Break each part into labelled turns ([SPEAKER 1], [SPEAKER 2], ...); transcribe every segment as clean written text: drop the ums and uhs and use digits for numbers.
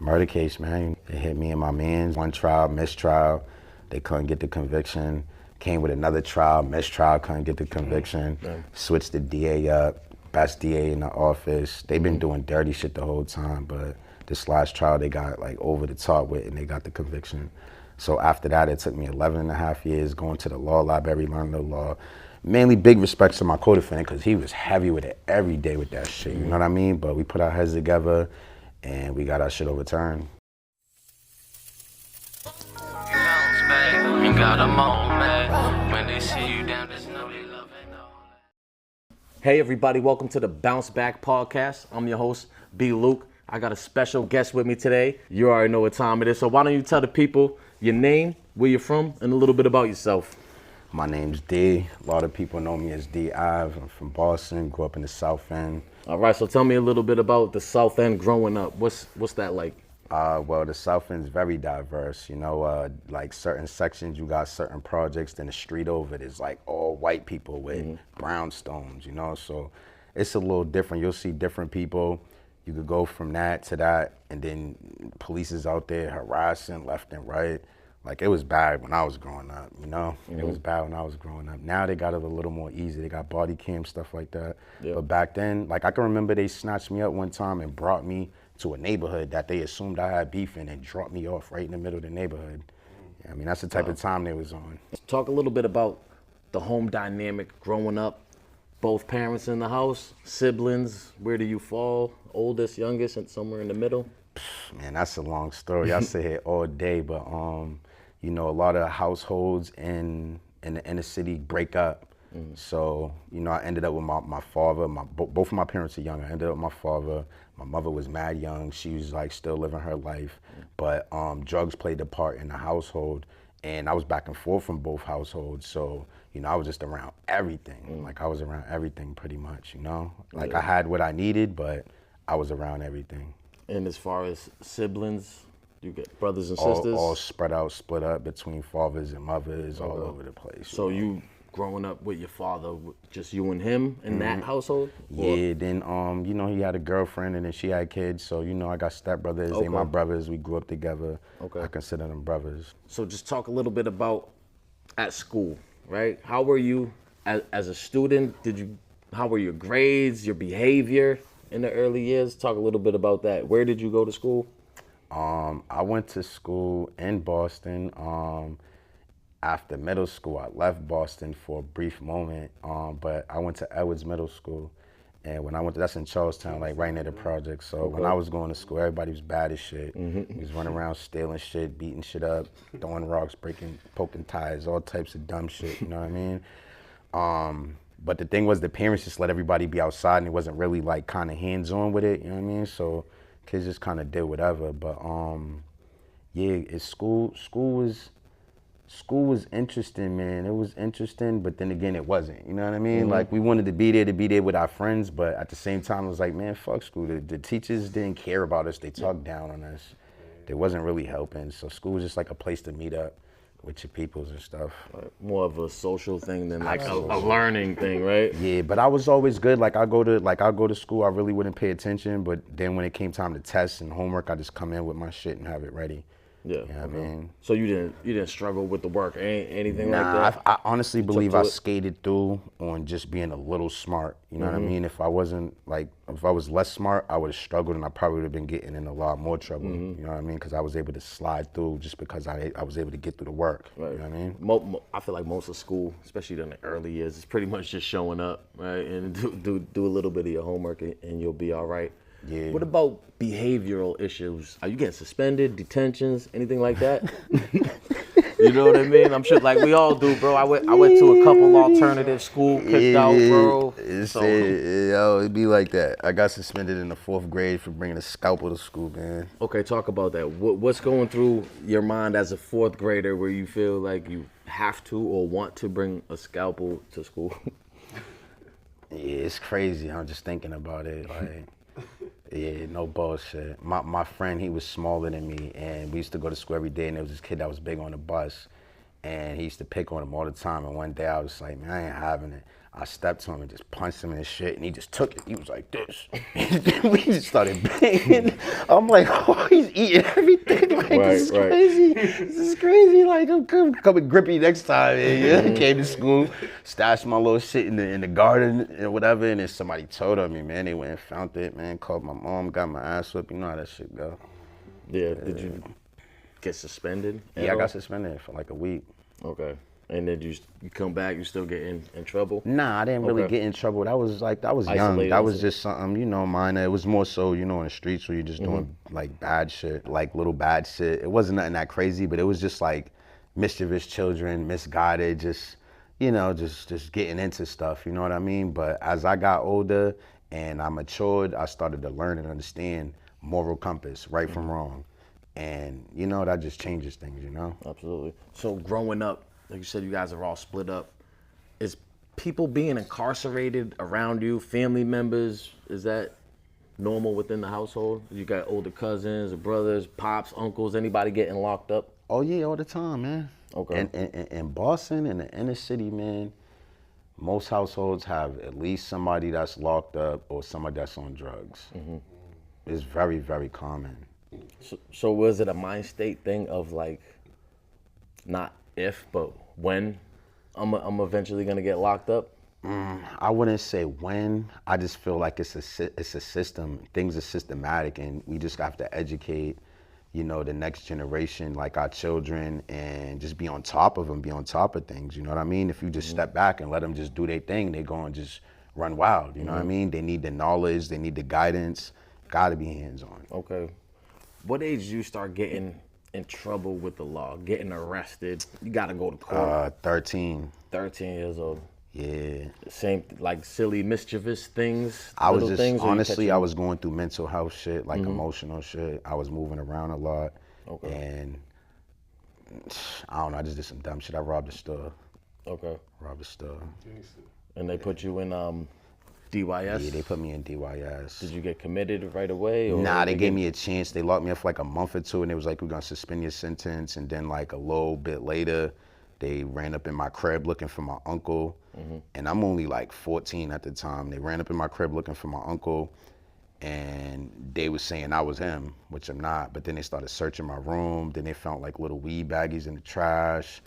[SPEAKER 1] Murder case, man. It hit me and my mans. One trial, mistrial. They couldn't get the conviction. Came with another trial, mistrial, couldn't get the conviction. Switched the DA up. Best DA in the office. They've been doing dirty shit the whole time, but this last trial they got like over the top with and they got the conviction. So after that, it took me 11 and a half years going to the law library, learning the law. Mainly big respects to my co-defendant because he was heavy with it every day with that shit, you know what I mean? But we put our heads together and we got our shit overturned.
[SPEAKER 2] Hey everybody, welcome to the Bounce Back Podcast. I'm your host, B. Luke. I got a special guest with me today. You already know what time it is, so why don't you tell the people your name, where you're from, and a little bit about yourself.
[SPEAKER 1] My name's D. A lot of people know me as D. Ive. I'm from Boston, grew up in the South End.
[SPEAKER 2] All right, so tell me a little bit about the South End growing up. What's that like?
[SPEAKER 1] Well, the South End's very diverse. You know, like certain sections, you got certain projects. Then the street over, there's like all white people with brownstones, you know? So it's a little different. You'll see different people. You could go from that to that, and then police is out there harassing left and right. Like, it was bad when I was growing up, you know? It was bad when I was growing up. Now they got it a little more easy. They got body cam, stuff like that. But back then, like, I can remember they snatched me up one time and brought me to a neighborhood that they assumed I had beef in and dropped me off right in the middle of the neighborhood. I mean, that's the type of time they was on.
[SPEAKER 2] Talk a little bit about the home dynamic growing up. Both parents in the house, siblings, where do you fall? Oldest, youngest, and somewhere in the middle?
[SPEAKER 1] Man, that's a long story. I sit here all day, but you know, a lot of households in the inner city break up. So, you know, I ended up with my father. Both of my parents are young. I ended up with my father. My mother was mad young. She was like still living her life, but drugs played a part in the household, and I was back and forth from both households. So, you know, I was just around everything. Like, I was around everything pretty much, you know? Like, I had what I needed, but I was around everything.
[SPEAKER 2] And as far as siblings, you get brothers and sisters?
[SPEAKER 1] All spread out, split up between fathers and mothers, all over the place.
[SPEAKER 2] So you growing up with your father, just you and him in that household?
[SPEAKER 1] Yeah, then, you know, he had a girlfriend and then she had kids. So, you know, I got stepbrothers, they my brothers, we grew up together. I consider them brothers.
[SPEAKER 2] So just talk a little bit about at school, right? How were you as a student? How were your grades, your behavior in the early years? Talk a little bit about that. Where did you go to school?
[SPEAKER 1] I went to school in Boston. After middle school, I left Boston for a brief moment, but I went to Edwards Middle School. And when I went to, that's in Charlestown, like right near the project. So when I was going to school, everybody was bad as shit. We was running around stealing shit, beating shit up, throwing rocks, poking tires, all types of dumb shit, you know what I mean? But the thing was, the parents just let everybody be outside and it wasn't really like kind of hands-on with it, you know what I mean? So kids just kind of did whatever. But yeah, school was interesting, man. It was interesting, but then again, it wasn't. You know what I mean? Like, we wanted to be there with our friends, but at the same time, it was like, man, fuck school. The teachers didn't care about us. They talked down on us. They wasn't really helping. So school was just like a place to meet up with your peoples and stuff.
[SPEAKER 2] More of a social thing than like a learning thing, right?
[SPEAKER 1] Yeah, but I was always good. Like, I go to school, I really wouldn't pay attention, but then when it came time to tests and homework, I just come in with my shit and have it ready.
[SPEAKER 2] Yeah.
[SPEAKER 1] You know what I mean?
[SPEAKER 2] So you didn't struggle with the work, anything like that?
[SPEAKER 1] I honestly believe I skated through on just being a little smart. You know what I mean? If I was less smart, I would have struggled and I probably would have been getting in a lot more trouble. You know what I mean? Because I was able to slide through just because I was able to get through the work. Right. You know what I mean?
[SPEAKER 2] I feel like most of school, especially in the early years, is pretty much just showing up, right? And do a little bit of your homework and you'll be all right.
[SPEAKER 1] Yeah.
[SPEAKER 2] What about behavioral issues? Are you getting suspended, detentions, anything like that? You know what I mean? I'm sure, like we all do, bro. I went to a couple alternative school, kicked out, bro.
[SPEAKER 1] It'd be like that. I got suspended in the 4th grade for bringing a scalpel to school, man.
[SPEAKER 2] Okay, talk about that. What's going through your mind as a 4th grader where you feel like you have to or want to bring a scalpel to school?
[SPEAKER 1] Yeah, it's crazy. I'm just thinking about it, like. Yeah, no bullshit. My friend, he was smaller than me, and we used to go to school every day, and there was this kid that was big on the bus, And he used to pick on him all the time. And one day I was like, man, I ain't having it. I stepped to him and just punched him in his shit, and he just took it. He was like this. We just started banging. I'm like, oh, he's eating everything. Like, this is crazy. This is crazy. Like, I'm coming grippy next time. And came to school, stashed my little shit in the garden and whatever. And then somebody told on me, man. They went and found it, man. Called my mom, got my ass whipped. You know how that shit go.
[SPEAKER 2] Yeah. Did you get suspended?
[SPEAKER 1] Yeah, I got suspended for like a week.
[SPEAKER 2] Okay. And then you come back, you still get in trouble?
[SPEAKER 1] Nah, I didn't really get in trouble. That was young. That was just something, you know, minor. It was more so, you know, in the streets where you're just doing like bad shit, like little bad shit. It wasn't nothing that crazy, but it was just like mischievous children, misguided, just, you know, just getting into stuff, you know what I mean? But as I got older and I matured, I started to learn and understand moral compass, right from wrong. And, you know, that just changes things, you know?
[SPEAKER 2] Absolutely. So growing up, like you said, you guys are all split up. Is people being incarcerated around you, family members, is that normal within the household? You got older cousins or brothers, pops, uncles, anybody getting locked up?
[SPEAKER 1] Oh yeah, all the time, man.
[SPEAKER 2] Okay.
[SPEAKER 1] And in Boston, in the inner city, man, most households have at least somebody that's locked up or somebody that's on drugs. It's very, very common.
[SPEAKER 2] So was it a mind state thing of like, not if, but when I'm eventually gonna get locked up?
[SPEAKER 1] I wouldn't say when. I just feel like it's a system. Things are systematic, and we just have to educate, you know, the next generation, like our children, and just be on top of them, be on top of things. You know what I mean? If you just step back and let them just do their thing, they go and just run wild. You know what I mean? They need the knowledge, they need the guidance. Gotta be hands on.
[SPEAKER 2] Okay. What age did you start getting in trouble with the law, getting arrested? You gotta go to court.
[SPEAKER 1] 13.
[SPEAKER 2] 13 years old.
[SPEAKER 1] Yeah.
[SPEAKER 2] Same, like silly, mischievous things.
[SPEAKER 1] I was just honestly, I was going through mental health shit, like emotional shit. I was moving around a lot, and I don't know. I just did some dumb shit. I robbed a store.
[SPEAKER 2] Okay.
[SPEAKER 1] Robbed a store.
[SPEAKER 2] And they put you in DYS?
[SPEAKER 1] Yeah, they put me in DYS.
[SPEAKER 2] Did you get committed right away? Or
[SPEAKER 1] nah, they gave me a chance. They locked me up for like a month or two, and it was like, we're gonna suspend your sentence. And then like a little bit later, they ran up in my crib looking for my uncle. And I'm only like 14 at the time. They ran up in my crib looking for my uncle, and they was saying I was him, which I'm not. But then they started searching my room. Then they found like little weed baggies in the trash.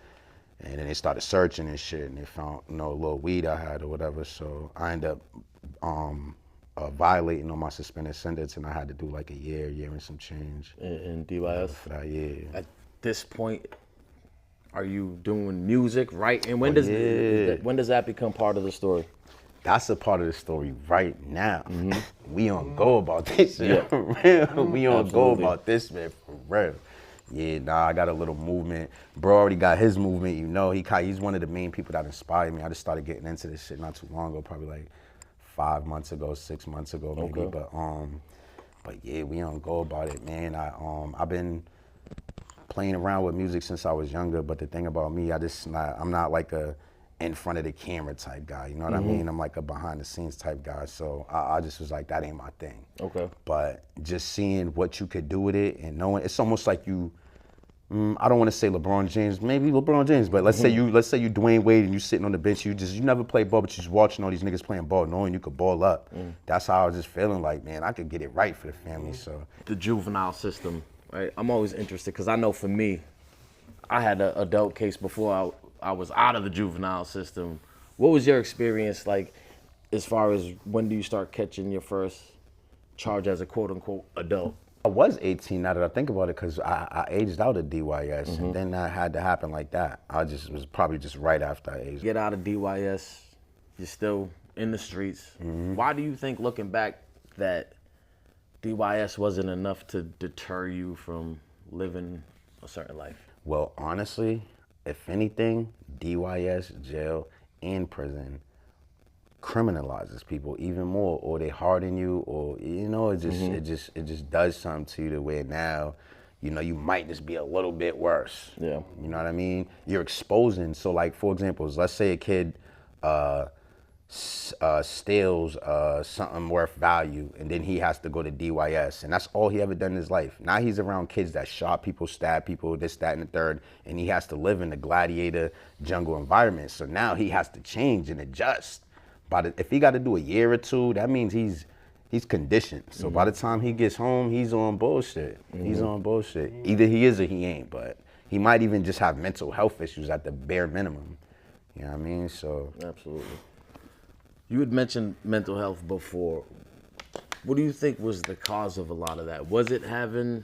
[SPEAKER 1] And then they started searching and shit, and they found, you know, a little weed I had or whatever. So I ended up violating on my suspended sentence, and I had to do like a year and some change.
[SPEAKER 2] In DYS?
[SPEAKER 1] For that year.
[SPEAKER 2] At this point, are you doing music, right? And when does that become part of the story?
[SPEAKER 1] That's a part of the story right now. We on go about this, man, for real. We on go about this, man, for real. Yeah, nah, I got a little movement. Bro already got his movement, you know. He's one of the main people that inspired me. I just started getting into this shit not too long ago, probably like 5 months ago, 6 months ago, maybe.
[SPEAKER 2] Okay.
[SPEAKER 1] But yeah, we on go about it, man. I've been playing around with music since I was younger, but the thing about me, I'm not like a in front of the camera type guy, you know what I mean? I'm like a behind the scenes type guy, so I just was like, that ain't my thing.
[SPEAKER 2] Okay.
[SPEAKER 1] But just seeing what you could do with it and knowing, it's almost like you, I don't want to say LeBron James, maybe LeBron James, but let's say you Dwayne Wade and you sitting on the bench, you never play ball, but you just watching all these niggas playing ball, knowing you could ball up. That's how I was just feeling like, man, I could get it right for the family, so.
[SPEAKER 2] The juvenile system, right? I'm always interested, because I know for me, I had an adult case before I was out of the juvenile system. What was your experience like as far as when do you start catching your first charge as a quote unquote adult?
[SPEAKER 1] I was 18 now that I think about it, because I aged out of DYS, and then that had to happen like that. It was probably just right after I aged.
[SPEAKER 2] Get out of DYS, you're still in the streets. Why do you think, looking back, that DYS wasn't enough to deter you from living a certain life?
[SPEAKER 1] Well, honestly, if anything, DYS, jail, and prison criminalizes people even more, or they harden you, or, you know, it just does something to you to where now, you know, you might just be a little bit worse.
[SPEAKER 2] Yeah.
[SPEAKER 1] You know what I mean? You're exposing. So like, for example, let's say a kid steals something worth value, and then he has to go to DYS, and that's all he ever done in his life. Now he's around kids that shot people, stab people, this, that, and the third, and he has to live in the gladiator jungle environment. So now he has to change and adjust. But if he got to do a year or two, that means he's conditioned. So by the time he gets home, he's on bullshit. He's on bullshit. Either he is or he ain't, but he might even just have mental health issues at the bare minimum. You know what I mean? So
[SPEAKER 2] Absolutely. You had mentioned mental health before. What do you think was the cause of a lot of that? Was it having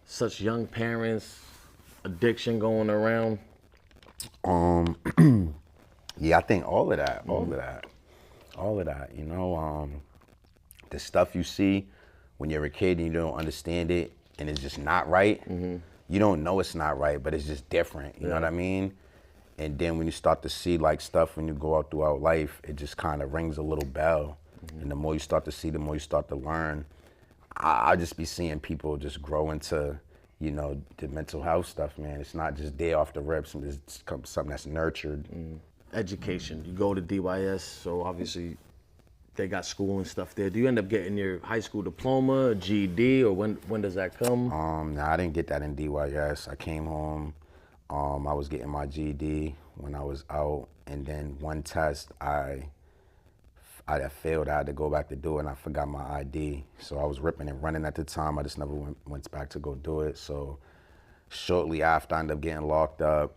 [SPEAKER 2] such young parents, addiction going around?
[SPEAKER 1] yeah, I think all of that. You know, the stuff you see when you're a kid and you don't understand it and it's just not right. You don't know it's not right, but it's just different. You know what I mean? And then when you start to see like stuff when you go out throughout life, it just kind of rings a little bell. And the more you start to see, the more you start to learn. I just be seeing people just grow into, you know, the mental health stuff, man. It's not just there off the rips, and it's something that's nurtured.
[SPEAKER 2] Education. You go to DYS, so obviously they got school and stuff there. Do you end up getting your high school diploma, a GED, or when does that come?
[SPEAKER 1] No, I didn't get that in DYS. I came home. I was getting my GED when I was out, and then one test I failed. I had to go back to do it, and I forgot my ID. So I was ripping and running at the time. I just never went back to go do it. So shortly after, I ended up getting locked up.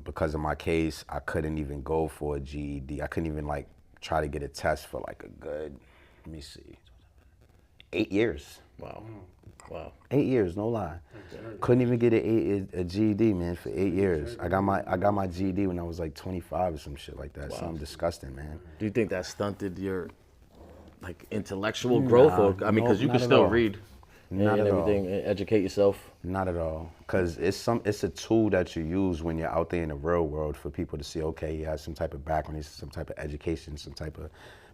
[SPEAKER 1] Because of my case, I couldn't even go for a GED. I couldn't even like try to get a test for like a good, 8 years.
[SPEAKER 2] Wow.
[SPEAKER 1] 8 years, no lie. Couldn't even get a GED, man, for 8 years. I got my GED when I was like 25 or some shit like that. Something disgusting, man.
[SPEAKER 2] Do you think that stunted your like intellectual growth, or I mean, because you can still read and everything, and educate yourself?
[SPEAKER 1] Not at all, because it's a tool that you use when you're out there in the real world for people to see, okay, he has some type of background, he's some type of education, some type of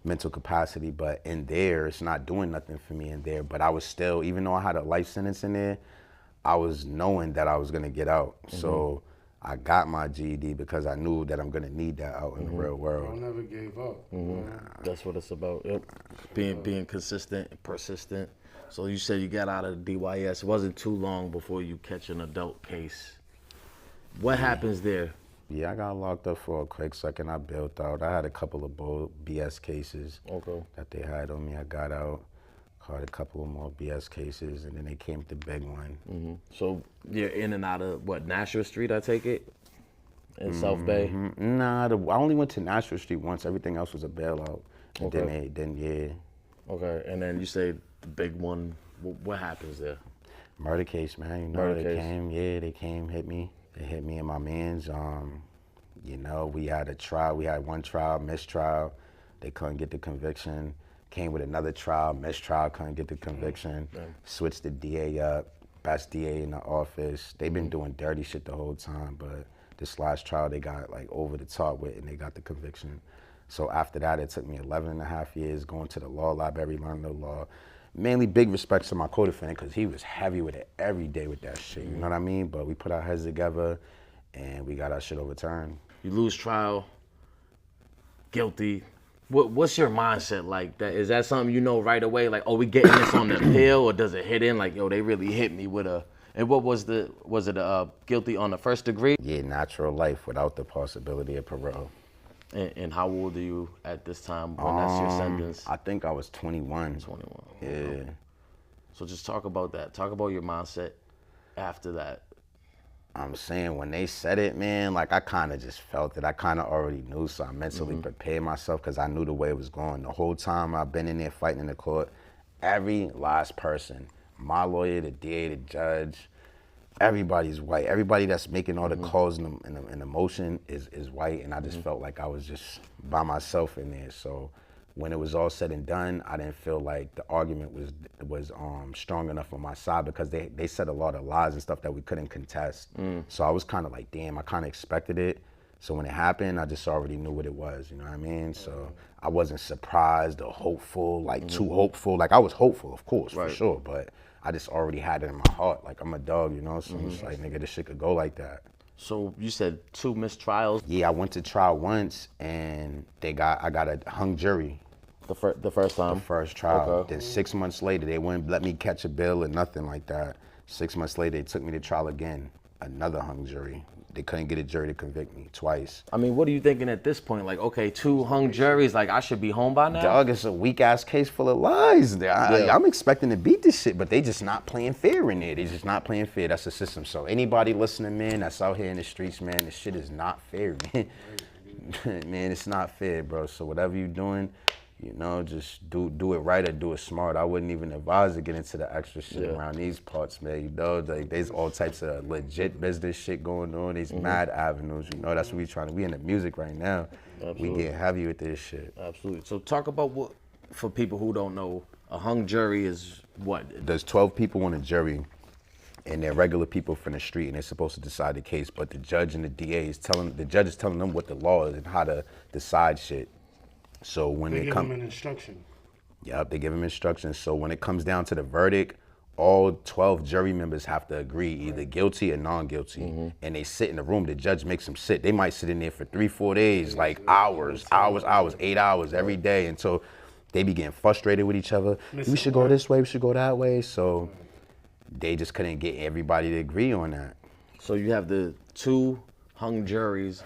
[SPEAKER 1] mental capacity, but in there, it's not doing nothing for me in there. But I was still, even though I had a life sentence in there, I was knowing that I was gonna get out. So I got my GED because I knew that I'm gonna need that out in the real world.
[SPEAKER 3] I never gave up.
[SPEAKER 2] That's what it's about. Yep. Being consistent and persistent. So you said you got out of the DYS. It wasn't too long before you catch an adult case. What happens there?
[SPEAKER 1] Yeah, I got locked up for a quick second. I bailed out. I had a couple of BS cases that they had on me. I got out, caught a couple of more BS cases, and then they came with the big one.
[SPEAKER 2] So you're in and out of what, Nashua Street, I take it? In South Bay?
[SPEAKER 1] Nah, I only went to Nashua Street once. Everything else was a bailout. And then
[SPEAKER 2] Okay, and then you say the big one. What happens there?
[SPEAKER 1] Murder case, man. You know,
[SPEAKER 2] Murder
[SPEAKER 1] they
[SPEAKER 2] case.
[SPEAKER 1] came. Yeah, they came, hit me. They hit me and my mans. You know, we had a trial. We had one trial, mistrial. They couldn't get the conviction. Came with another trial, mistrial, couldn't get the conviction. Switched the DA up, best DA in the office. They've been doing dirty shit the whole time, but this last trial they got like over the top with, and they got the conviction. So after that, it took me 11 and a half years going to the law library, learning the law. Mainly big respects to my co-defendant, because he was heavy with it every day with that shit, you know what I mean? But we put our heads together and we got our shit overturned.
[SPEAKER 2] You lose trial, guilty. What's your mindset like? That is that something you know right away? Like, oh, we getting this on the pill, or does it hit in? Like, yo, they really hit me with a. And what was it guilty on the first degree?
[SPEAKER 1] Yeah, natural life without the possibility of parole.
[SPEAKER 2] And how old are you at this time when that's your sentence?
[SPEAKER 1] I think I was 21.
[SPEAKER 2] 21.
[SPEAKER 1] Yeah.
[SPEAKER 2] So just talk about that. Talk about your mindset after that.
[SPEAKER 1] I'm saying when they said it, man, like I kind of just felt it. I kind of already knew, so I mentally prepared myself because I knew the way it was going. The whole time I've been in there fighting in the court, every last person, my lawyer, the DA, the judge, everybody's white. Everybody that's making all the calls and the motion is white, and I just felt like I was just by myself in there. So when it was all said and done, I didn't feel like the argument was strong enough on my side, because they said a lot of lies and stuff that we couldn't contest. So I was kind of like, damn, I kind of expected it. So when it happened, I just already knew what it was, you know what I mean? So I wasn't surprised or hopeful, like too hopeful. Like I was hopeful, of course, for sure, but I just already had it in my heart. Like I'm a dog, you know? So it's like, nigga, this shit could go like that.
[SPEAKER 2] So you said 2 mistrials.
[SPEAKER 1] Yeah, I went to trial once, and I got a hung jury
[SPEAKER 2] The first time.
[SPEAKER 1] first trial.
[SPEAKER 2] Okay.
[SPEAKER 1] Then 6 months later, they wouldn't let me catch a bill or nothing like that. 6 months later, they took me to trial again, another hung jury. They couldn't get a jury to convict me twice.
[SPEAKER 2] I mean, what are you thinking at this point? Like, okay, 2 hung juries, like I should be home by now?
[SPEAKER 1] Dog, it's a weak ass case full of lies. I'm expecting to beat this shit, but they just not playing fair in there. They just not playing fair. That's the system. So anybody listening, man, that's out here in the streets, man, this shit is not fair, man. Man, it's not fair, bro. So whatever you're doing, you know, just do it right or do it smart. I wouldn't even advise to get into the extra shit around these parts, man. You know, like there's all types of legit business shit going on. These mad avenues, you know. That's what we in the music right now.
[SPEAKER 2] Absolutely.
[SPEAKER 1] We getting heavy with this shit.
[SPEAKER 2] Absolutely. So talk about what, for people who don't know, a hung jury is what?
[SPEAKER 1] There's 12 people on a jury, and they're regular people from the street, and they're supposed to decide the case. But the judge and the DA is telling them what the law is and how to decide shit. So when
[SPEAKER 3] They
[SPEAKER 1] it
[SPEAKER 3] give
[SPEAKER 1] comes,
[SPEAKER 3] them an instruction.
[SPEAKER 1] yep, they give them instructions. So when it comes down to the verdict, all 12 jury members have to agree either guilty or non-guilty, and they sit in the room. The judge makes them sit. They might sit in there for 3-4 days, like hours, 8 hours every day, until they be getting frustrated with each other. We should go this way, we should go that way. So they just couldn't get everybody to agree on that.
[SPEAKER 2] So you have the 2 hung juries,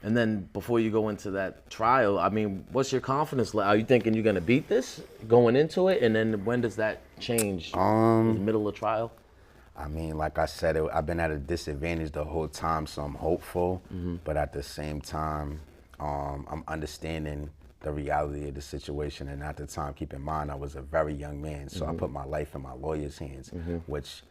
[SPEAKER 2] and then before you go into that trial, I mean, what's your confidence level? Are you thinking you're gonna beat this going into it, and then when does that change? In the middle of trial?
[SPEAKER 1] I mean, like I said, I've been at a disadvantage the whole time, so I'm hopeful. But at the same time, I'm understanding the reality of the situation. And at the time, keep in mind, I was a very young man, so I put my life in my lawyer's hands, which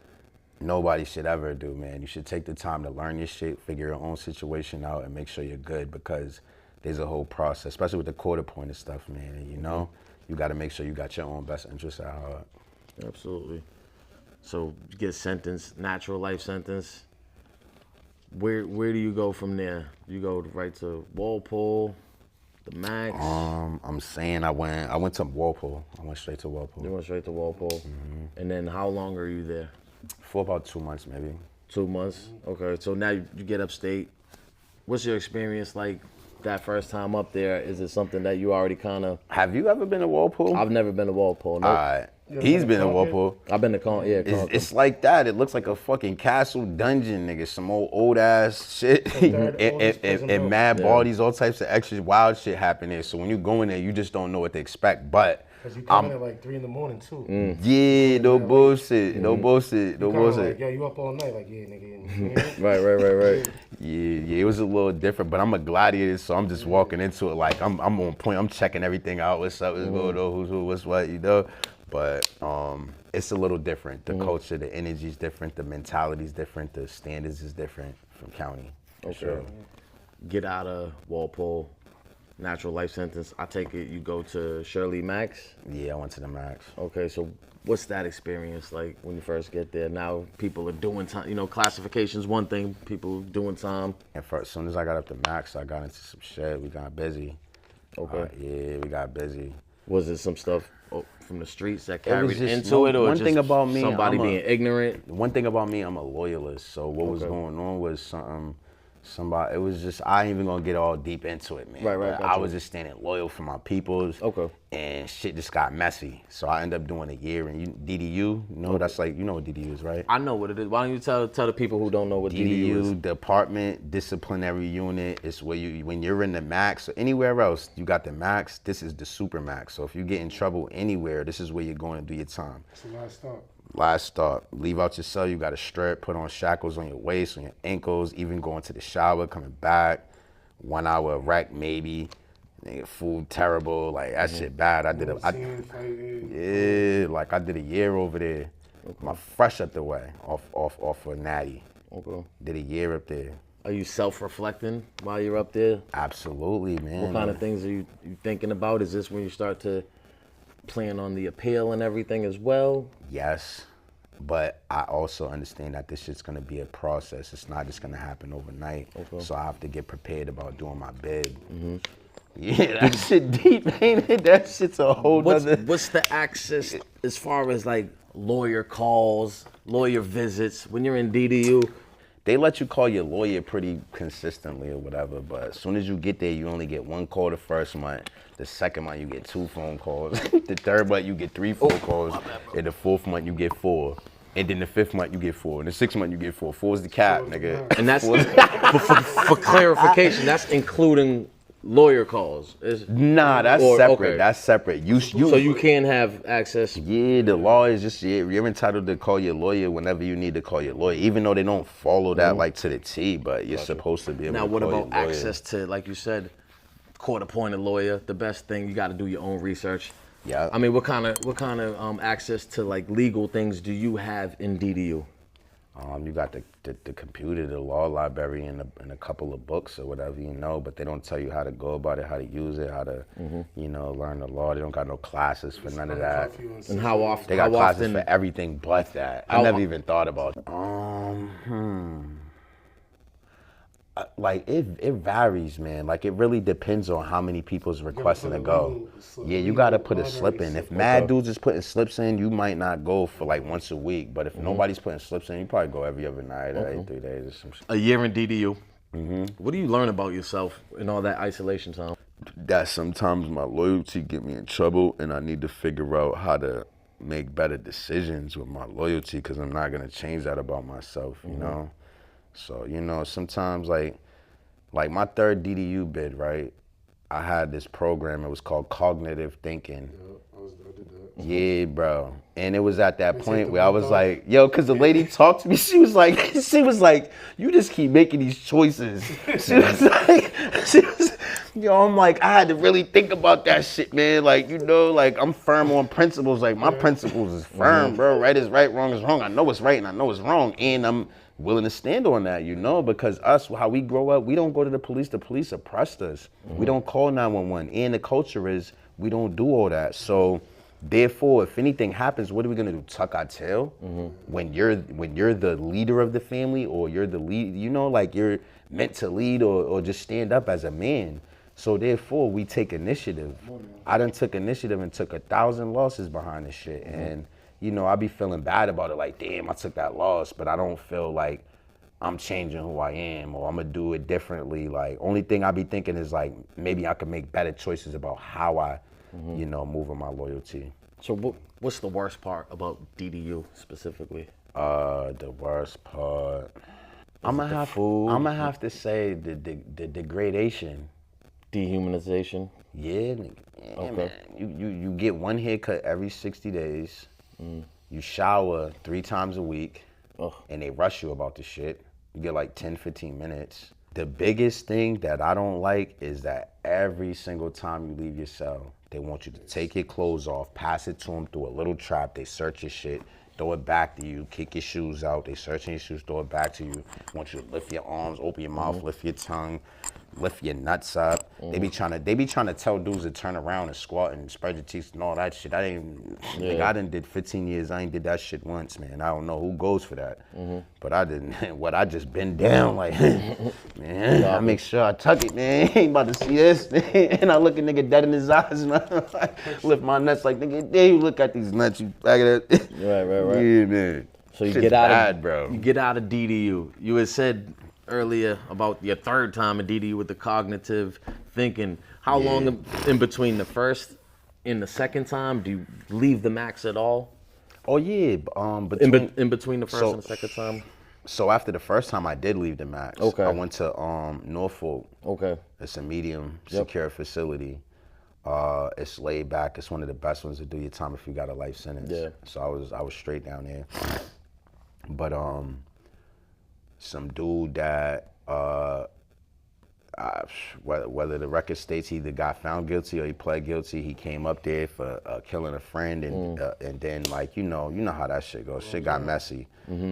[SPEAKER 1] nobody should ever do, man. You should take the time to learn your shit, figure your own situation out, and make sure you're good, because there's a whole process, especially with the court-appointed stuff, man. And you know, you got to make sure you got your own best interests at heart.
[SPEAKER 2] Absolutely. So you get sentenced, natural life sentence. Where do you go from there? You go right to Walpole, the max.
[SPEAKER 1] I'm saying I went to Walpole. I went straight to Walpole.
[SPEAKER 2] You went straight to Walpole, and then how long are you there?
[SPEAKER 1] For about 2 months, maybe.
[SPEAKER 2] 2 months. Okay. So now you get upstate. What's your experience like that first time up there? Is it something that you already kind of?
[SPEAKER 1] Have you ever been to Walpole?
[SPEAKER 2] I've never been to Walpole. No.
[SPEAKER 1] Alright. He's been to Walpole.
[SPEAKER 2] I've been to
[SPEAKER 1] It's like that. It looks like a fucking castle dungeon, nigga. Some old ass shit. and mad bodies, all types of extra wild shit happen there. So when you go in there, you just don't know what to expect. But
[SPEAKER 3] Cause you come in at like 3 a.m. too.
[SPEAKER 1] yeah, no bullshit. No bullshit. No
[SPEAKER 3] You
[SPEAKER 1] bullshit.
[SPEAKER 3] like, yo, you up all night? Like, yeah, nigga.
[SPEAKER 2] Right.
[SPEAKER 1] Yeah, it was a little different, but I'm a gladiator, so I'm just walking into it like I'm on point. I'm checking everything out. What's up? What's going on? Who's who? What's what? You know. But it's a little different. The culture, the energy's different. The mentality's different. The standards is different from county. For sure.
[SPEAKER 2] Get out of Walpole, natural life sentence. I take it you go to Shirley Max.
[SPEAKER 1] Yeah, I went to the max.
[SPEAKER 2] Okay, so what's that experience like when you first get there? Now people are doing time. You know, classification's one thing. People doing time.
[SPEAKER 1] And as soon as I got up to max, I got into some shit. We got busy.
[SPEAKER 2] Okay.
[SPEAKER 1] Yeah, we got busy.
[SPEAKER 2] Was it some stuff from the streets that carried
[SPEAKER 1] just-
[SPEAKER 2] into it, or
[SPEAKER 1] one
[SPEAKER 2] just
[SPEAKER 1] thing about me,
[SPEAKER 2] somebody being ignorant?
[SPEAKER 1] One thing about me, I'm a loyalist. So what was going on was somebody. It was just I ain't even gonna get all deep into it, man.
[SPEAKER 2] Right,
[SPEAKER 1] But
[SPEAKER 2] gotcha.
[SPEAKER 1] I was just standing loyal for my peoples.
[SPEAKER 2] Okay.
[SPEAKER 1] And shit just got messy. So I ended up doing a year in DDU. You know, that's like you know what DDU is, right?
[SPEAKER 2] I know what it is. Why don't you tell the people who don't know what DDU is?
[SPEAKER 1] DDU, Department Disciplinary Unit, is where you, when you're in the max or anywhere else, you got the max, this is the super max. So if you get in trouble anywhere, this is where you're going to do your time.
[SPEAKER 3] It's the last stop.
[SPEAKER 1] Last stop, leave out your cell, you got to strip, put on shackles on your waist, on your ankles, even going to the shower, coming back, 1 hour wreck maybe. Nigga, food terrible, like that shit bad. I did I did a year over there. My fresh up the way, off a natty.
[SPEAKER 2] Okay.
[SPEAKER 1] Did a year up there.
[SPEAKER 2] Are you self-reflecting while you're up there?
[SPEAKER 1] Absolutely, man.
[SPEAKER 2] What kind of things are you thinking about? Is this when you start to plan on the appeal and everything as well?
[SPEAKER 1] Yes, but I also understand that this shit's gonna be a process. It's not just gonna happen overnight.
[SPEAKER 2] Okay.
[SPEAKER 1] So I have to get prepared about doing my bid. Yeah, that shit deep, ain't it? That shit's a whole nother.
[SPEAKER 2] What's the access as far as like lawyer calls, lawyer visits when you're in DDU?
[SPEAKER 1] they let you call your lawyer pretty consistently or whatever, but as soon as you get there, you only get 1 call the first month. The second month, you get 2 phone calls. The third month, you get 3 phone calls. And the 4th month, you get 4. And then the 5th month, you get 4. And the 6th month, you get 4. 4 is the cap, nigga.
[SPEAKER 2] And that's, for clarification, that's including lawyer calls.
[SPEAKER 1] Nah, that's separate. Okay. That's separate.
[SPEAKER 2] So you can't have access.
[SPEAKER 1] Yeah, the law is just, you're entitled to call your lawyer whenever you need to call your lawyer, even though they don't follow that like to the T, but you're supposed to be able to call your lawyer. Now, what about
[SPEAKER 2] access to, like you said, court-appointed lawyer? The best thing, you got to do your own research.
[SPEAKER 1] Yeah.
[SPEAKER 2] I mean, what kind of access to like legal things do you have in DDU?
[SPEAKER 1] You got the computer, the law library, and a couple of books or whatever, but they don't tell you how to go about it, how to use it, how to, learn the law. They don't got no classes for none of that.
[SPEAKER 2] And how often?
[SPEAKER 1] They got classes for everything but that. I never even thought about it. Like it varies, man. Like it really depends on how many people's requesting to go. Yeah, you gotta put a slip in. If mad dudes is putting slips in, you might not go for like once a week. But if nobody's putting slips in, you probably go every other night, or every 3 days or some shit.
[SPEAKER 2] A year in DDU. What do you learn about yourself in all that isolation time?
[SPEAKER 1] That sometimes my loyalty get me in trouble, and I need to figure out how to make better decisions with my loyalty, because I'm not gonna change that about myself, you know. So, sometimes like my 3rd DDU bid, right? I had this program, it was called cognitive thinking.
[SPEAKER 3] I did that.
[SPEAKER 1] Yeah, bro. And it was at that point where I was like, yo, cause the lady talked to me, she was like, you just keep making these choices. She was like, I'm like, I had to really think about that shit, man. Like, like I'm firm on principles. Like my principles is firm, bro. Right is right, wrong is wrong. I know it's right and I know it's wrong. And I'm willing to stand on that, because how we grow up, we don't go to the police oppressed us. We don't call 911. And the culture is, we don't do all that. So therefore, if anything happens, what are we gonna do? Tuck our tail? When you're the leader of the family, or you're the lead, like you're meant to lead or just stand up as a man. So therefore, we take initiative. I done took initiative and took 1,000 losses behind this shit. And I be feeling bad about it, like, damn, I took that loss, but I don't feel like I'm changing who I am, or I'm gonna do it differently. Like, only thing I be thinking is like, maybe I could make better choices about how I, move in my loyalty.
[SPEAKER 2] So what's the worst part about DDU specifically?
[SPEAKER 1] The worst part, I'm gonna have to say the degradation.
[SPEAKER 2] Dehumanization?
[SPEAKER 1] Yeah, okay. Man. You get 1 haircut every 60 days. You shower 3 times a week, and they rush you about the shit. You get like 10, 15 minutes. The biggest thing that I don't like is that every single time you leave your cell, they want you to take your clothes off, pass it to them through a little trap, they search your shit, throw it back to you, kick your shoes out, they searching your shoes, throw it back to you, want you to lift your arms, open your mouth, lift your tongue, lift your nuts up. They be trying to tell dudes to turn around and squat and spread your cheeks and all that shit. I done did 15 years. I ain't did that shit once, man. I don't know who goes for that. But I didn't. What, I just bend down like, man, I make sure I tuck it, man. Ain't about to see this. And I look a nigga dead in his eyes and I lift my nuts like, nigga, there you look at these nuts, you faggot.
[SPEAKER 2] Right.
[SPEAKER 1] Yeah, man.
[SPEAKER 2] So you
[SPEAKER 1] Shit's
[SPEAKER 2] get out
[SPEAKER 1] bad,
[SPEAKER 2] of,
[SPEAKER 1] bro.
[SPEAKER 2] You get out of DDU. You had said earlier about your 3rd time in DDU with the cognitive thinking. How long in between the first and the second time? Do you leave the max at all?
[SPEAKER 1] Oh yeah,
[SPEAKER 2] in between the first and the second time.
[SPEAKER 1] So after the first time, I did leave the max.
[SPEAKER 2] Okay.
[SPEAKER 1] I went to Norfolk.
[SPEAKER 2] Okay.
[SPEAKER 1] It's a medium secure facility. It's laid back. It's one of the best ones to do your time if you got a life sentence.
[SPEAKER 2] Yeah.
[SPEAKER 1] So I was straight down there. But some dude that whether the record states he either got found guilty or he pled guilty, he came up there for killing a friend, and then like you know how that shit goes. Shit got messy.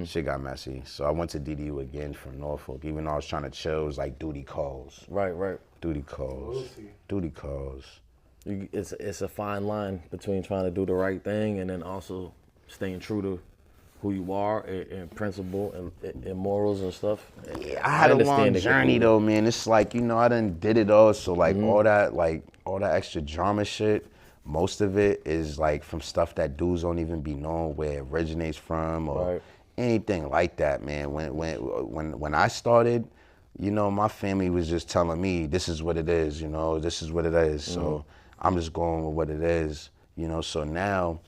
[SPEAKER 1] Shit got messy. So I went to DDU again from Norfolk. Even though I was trying to chill, it was like duty calls.
[SPEAKER 2] Right.
[SPEAKER 1] Duty calls. Duty calls.
[SPEAKER 2] It's a fine line between trying to do the right thing and then also staying true to who you are and principle and morals and stuff.
[SPEAKER 1] Yeah, I had a long journey though, man. It's like, I done did it all. So like all that extra drama shit, most of it is like from stuff that dudes don't even be known where it originates from, or anything like that, man. When I started, you know, my family was just telling me, this is what it is, you know, this is what it is. So I'm just going with what it is, you know. So now,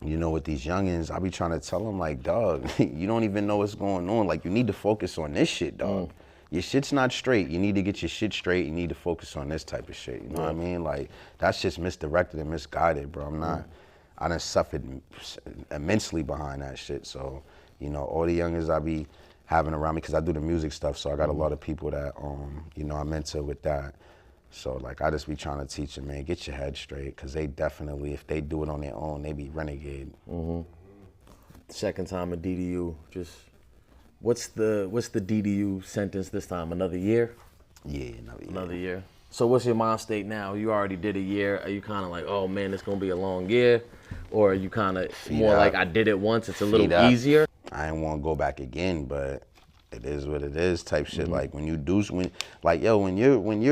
[SPEAKER 1] you know, with these youngins, I be trying to tell them, like, dog, you don't even know what's going on. Like, you need to focus on this shit, dog. Your shit's not straight. You need to get your shit straight. You need to focus on this type of shit. You know what I mean? Like, that's just misdirected and misguided, bro. I done suffered immensely behind that shit. So, you know, all the youngins I be having around me, because I do the music stuff, so I got a lot of people that, you know, I mentor with that. So, like, I just be trying to teach them, man, get your head straight, because they definitely, if they do it on their own, they be renegade.
[SPEAKER 2] Second time at DDU, just, what's the DDU sentence this time? Another year?
[SPEAKER 1] Yeah,
[SPEAKER 2] Another year. So what's your mind state now? You already did a year. Are you kind of like, oh man, it's gonna be a long year? Or are you kind of more like, I did it once, it's a little easier?
[SPEAKER 1] I ain't want to go back again, but it is what it is type shit. Like when you're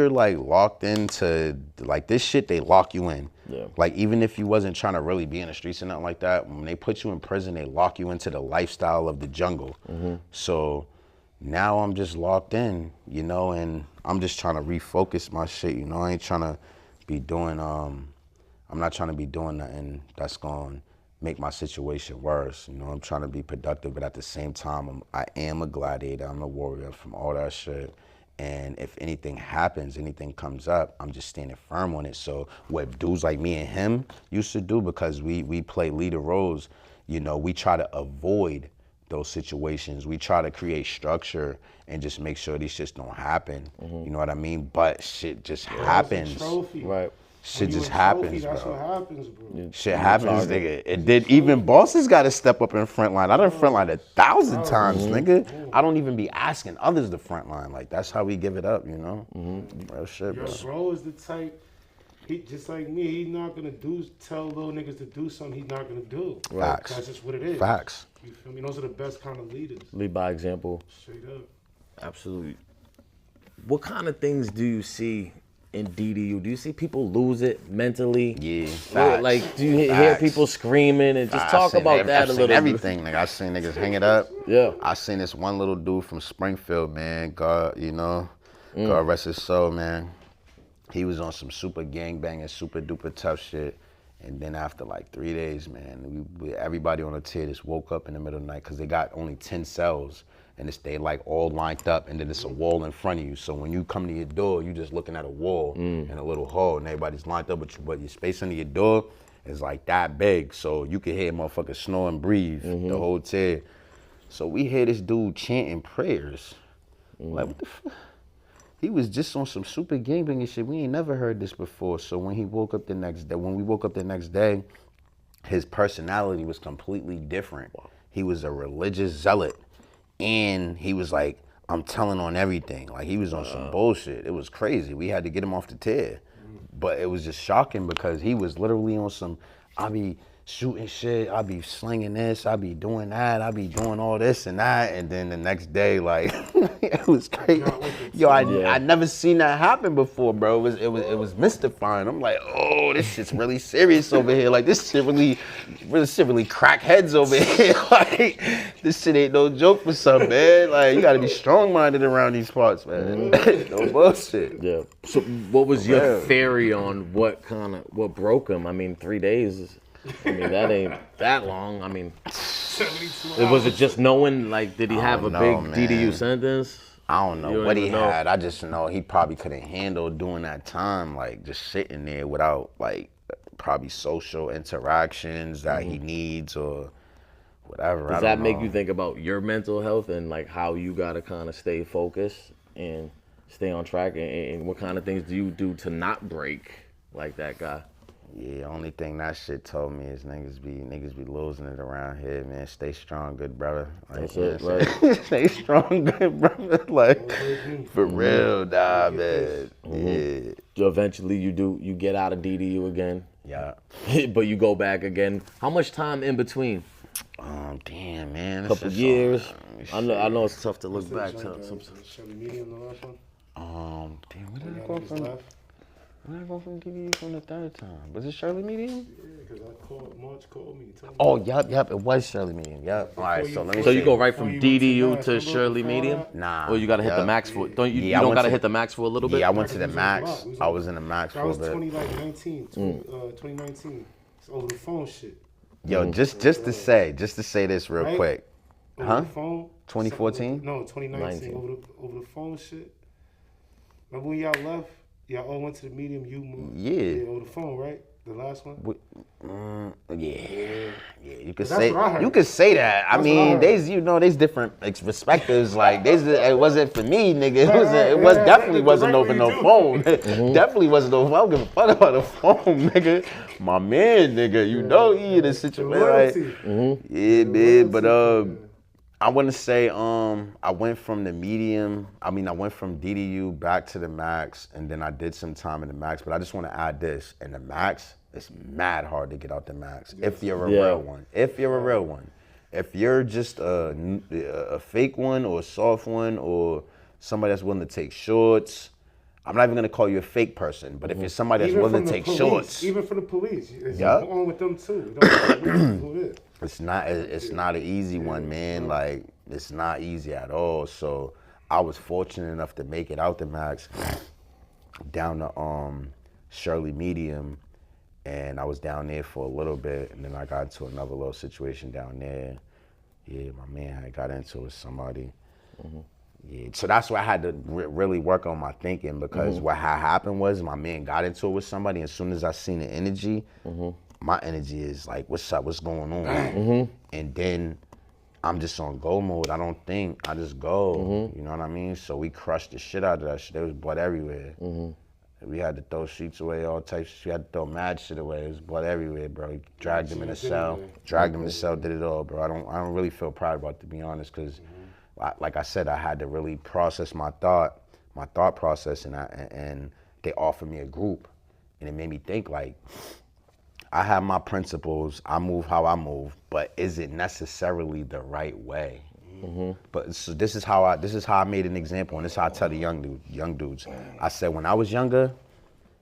[SPEAKER 1] like locked into like this shit, they lock you in.
[SPEAKER 2] Yeah.
[SPEAKER 1] Like even if you wasn't trying to really be in the streets or nothing like that, when they put you in prison, they lock you into the lifestyle of the jungle. So now I'm just locked in, you know, and I'm just trying to refocus my shit, you know. I ain't trying to be doing, I'm not trying to be doing nothing that's going to make my situation worse. You know, I'm trying to be productive, but at the same time, I am a gladiator, I'm a warrior from all that shit. And if anything happens, anything comes up, I'm just standing firm on it. So what dudes like me and him used to do, because we play leader roles, you know, we try to avoid those situations. We try to create structure and just make sure these shits don't happen. You know what I mean? But shit just happens.
[SPEAKER 3] Trophy.
[SPEAKER 2] Right.
[SPEAKER 1] Shit just happens,
[SPEAKER 3] That's
[SPEAKER 1] bro.
[SPEAKER 3] what happens, bro.
[SPEAKER 1] Shit happens, nigga. It did. Even bosses got to step up in front line. I done front line 1,000 times, nigga. I don't even be asking others to front line. Like, that's how we give it up, you know? Real shit, bro.
[SPEAKER 3] Your bro is the type, he just like me, he's not gonna tell little niggas to do something he's not gonna do.
[SPEAKER 1] Facts.
[SPEAKER 3] That's just what it is.
[SPEAKER 1] Facts.
[SPEAKER 3] You feel me? Those are the best kind of leaders.
[SPEAKER 2] Lead by example.
[SPEAKER 3] Straight up.
[SPEAKER 2] Absolutely. What kind of things do you see in DDU? Do you see people lose it mentally?
[SPEAKER 1] Yeah,
[SPEAKER 2] Or,
[SPEAKER 1] facts.
[SPEAKER 2] like, do you hear people screaming? And just talk about that a little bit.
[SPEAKER 1] Everything, nigga. I seen niggas hang it up.
[SPEAKER 2] Yeah.
[SPEAKER 1] I seen this one little dude from Springfield, man. God, you know, God rest his soul, man. He was on some super gangbanging, super duper tough shit. And then after like 3 days, man, everybody on the tier just woke up in the middle of the night, because they got only 10 cells. And they like all lined up, and then it's a wall in front of you. So when you come to your door, you just looking at a wall and a little hole, and everybody's lined up with you, but your space under your door is like that big. So you can hear motherfuckers snore and breathe the whole tier. So we hear this dude chanting prayers. Like, what the fuck? He was just on some super gangbanging shit. We ain't never heard this before. So when we woke up the next day, his personality was completely different. He was a religious zealot. And he was like, I'm telling on everything. Like, he was on some bullshit. It was crazy. We had to get him off the tier. But it was just shocking, because he was literally on some, I be shooting shit, I be slinging this, I be doing that, I be doing all this and that. And then the next day, like, it was crazy. Yo, I never seen that happen before, bro. It was mystifying. I'm like, oh, this shit's really serious over here. Like, this shit really crack heads over here. Like, this shit ain't no joke for some, man. Like, you gotta be strong-minded around these parts, man. No bullshit.
[SPEAKER 2] Yeah. So what was your theory on what broke him? I mean, 3 days, I mean, that ain't that long. I mean,
[SPEAKER 3] 72 hours.
[SPEAKER 2] was it just knowing, like, did he have a big
[SPEAKER 1] man.
[SPEAKER 2] DDU sentence?
[SPEAKER 1] I don't know
[SPEAKER 2] You don't
[SPEAKER 1] what he
[SPEAKER 2] even know.
[SPEAKER 1] had. I just know he probably couldn't handle doing that time, like just sitting there without like probably social interactions that he needs or whatever.
[SPEAKER 2] Does that make you think about your mental health and like how you gotta kind of stay focused and stay on track, and what kind of things do you do to not break like that guy?
[SPEAKER 1] Yeah, only thing that shit told me is niggas be losing it around here, man. Stay strong, good brother. Like,
[SPEAKER 2] That's it, right?
[SPEAKER 1] Stay strong, good brother. Like, for real, man. Yeah.
[SPEAKER 2] So eventually you get out of DDU again.
[SPEAKER 1] Yeah.
[SPEAKER 2] But you go back again. How much time in between?
[SPEAKER 1] Damn, man.
[SPEAKER 2] Couple years. I know it's tough to look back to.
[SPEAKER 3] Shirley medium, the last one.
[SPEAKER 1] Damn, what did I
[SPEAKER 3] Y'all
[SPEAKER 1] go
[SPEAKER 3] niggas
[SPEAKER 1] from?
[SPEAKER 3] left.
[SPEAKER 1] When did I go from DDU from the third time? Was it Shirley Medium?
[SPEAKER 3] Yeah, because March called me. Told me.
[SPEAKER 1] Oh, yep, it was Shirley Medium, yep. All right, so let me
[SPEAKER 2] So
[SPEAKER 1] see.
[SPEAKER 2] you go right from
[SPEAKER 3] Before you went to
[SPEAKER 2] DDU
[SPEAKER 3] Mass,
[SPEAKER 2] to
[SPEAKER 3] remember
[SPEAKER 2] Shirley
[SPEAKER 3] before
[SPEAKER 2] Medium?
[SPEAKER 3] that?
[SPEAKER 1] Nah.
[SPEAKER 2] Or you gotta hit the max for it? Don't you?
[SPEAKER 1] Yeah, I
[SPEAKER 2] You don't
[SPEAKER 1] went
[SPEAKER 2] gotta
[SPEAKER 1] to-
[SPEAKER 2] hit the max for a little bit?
[SPEAKER 1] Yeah, I went to the
[SPEAKER 3] Because
[SPEAKER 1] max.
[SPEAKER 3] we was
[SPEAKER 1] I
[SPEAKER 3] on
[SPEAKER 1] was in the max for
[SPEAKER 3] That
[SPEAKER 1] a
[SPEAKER 3] was
[SPEAKER 1] bit.
[SPEAKER 3] 2019. It's over the phone shit.
[SPEAKER 1] Yo, just to say this real
[SPEAKER 3] Right?
[SPEAKER 1] quick.
[SPEAKER 3] Over
[SPEAKER 1] Huh?
[SPEAKER 3] the phone.
[SPEAKER 1] 2014?
[SPEAKER 3] No, 2019. Over the phone shit. Remember when y'all left? Y'all all went to the medium. You moved.
[SPEAKER 1] Yeah.
[SPEAKER 3] Over the phone, right? The last one.
[SPEAKER 1] Yeah. You could
[SPEAKER 3] That's
[SPEAKER 1] say
[SPEAKER 3] what I heard.
[SPEAKER 1] you could say that. I
[SPEAKER 3] That's what I
[SPEAKER 1] mean,
[SPEAKER 3] heard.
[SPEAKER 1] there's different perspectives. Like it wasn't for me, nigga. It was definitely wasn't over no phone. Definitely wasn't over. I don't give a fuck about the phone, nigga. My man, nigga. You know he in a situation. Like, yeah, man. But I want to say I went from the medium. I went from DDU back to the max, and then I did some time in the max. But I just want to add this: in the max, it's mad hard to get out the max if you're a real one. If you're a real one, if you're just a fake one or a soft one or somebody that's willing to take shorts. I'm not even gonna call you a fake person, but if you're somebody that's willing to take shorts,
[SPEAKER 3] even for the police, it's
[SPEAKER 1] Yup.
[SPEAKER 3] on with them too. It don't matter who it is.
[SPEAKER 1] it's not an easy one, man. Like it's not easy at all. So I was fortunate enough to make it out the max down to Shirley Medium, and I was down there for a little bit, and then I got into another little situation down there. Yeah, my man had got into it with somebody. Yeah, so that's why I had to really work on my thinking, because what had happened was my man got into it with somebody, and as soon as I seen the energy, my energy is like, what's up, what's going on? And then I'm just on go mode. I don't think, I just go, you know what I mean? So we crushed the shit out of that shit. There was blood everywhere. We had to throw sheets away, all types of shit. We had to throw mad shit away. It was blood everywhere, bro. We dragged him in the cell. Dragged him in the cell, did it all, bro. I don't really feel proud about it, to be honest, because like I said, I had to really process my thought process, and they offered me a group, and it made me think, like, I have my principles, I move how I move, but is it necessarily the right way? But so this is how I made an example, and this is how I tell the young dudes. I said, when I was younger,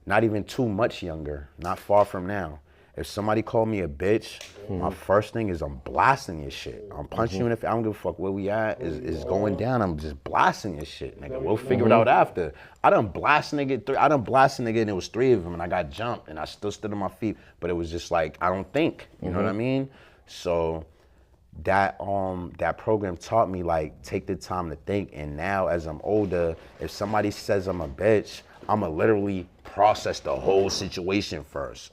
[SPEAKER 1] not even too much younger, not far from now, if somebody called me a bitch, my first thing is I'm blasting your shit. I'm punching you in the face. I don't give a fuck where we at. Is going down. I'm just blasting your shit, nigga. We'll figure it out after. I done blast a nigga, and it was 3 of them, and I got jumped, and I still stood on my feet. But it was just like, I don't think. You know what I mean? So that program taught me, like, take the time to think. And now as I'm older, if somebody says I'm a bitch, I'ma literally process the whole situation first.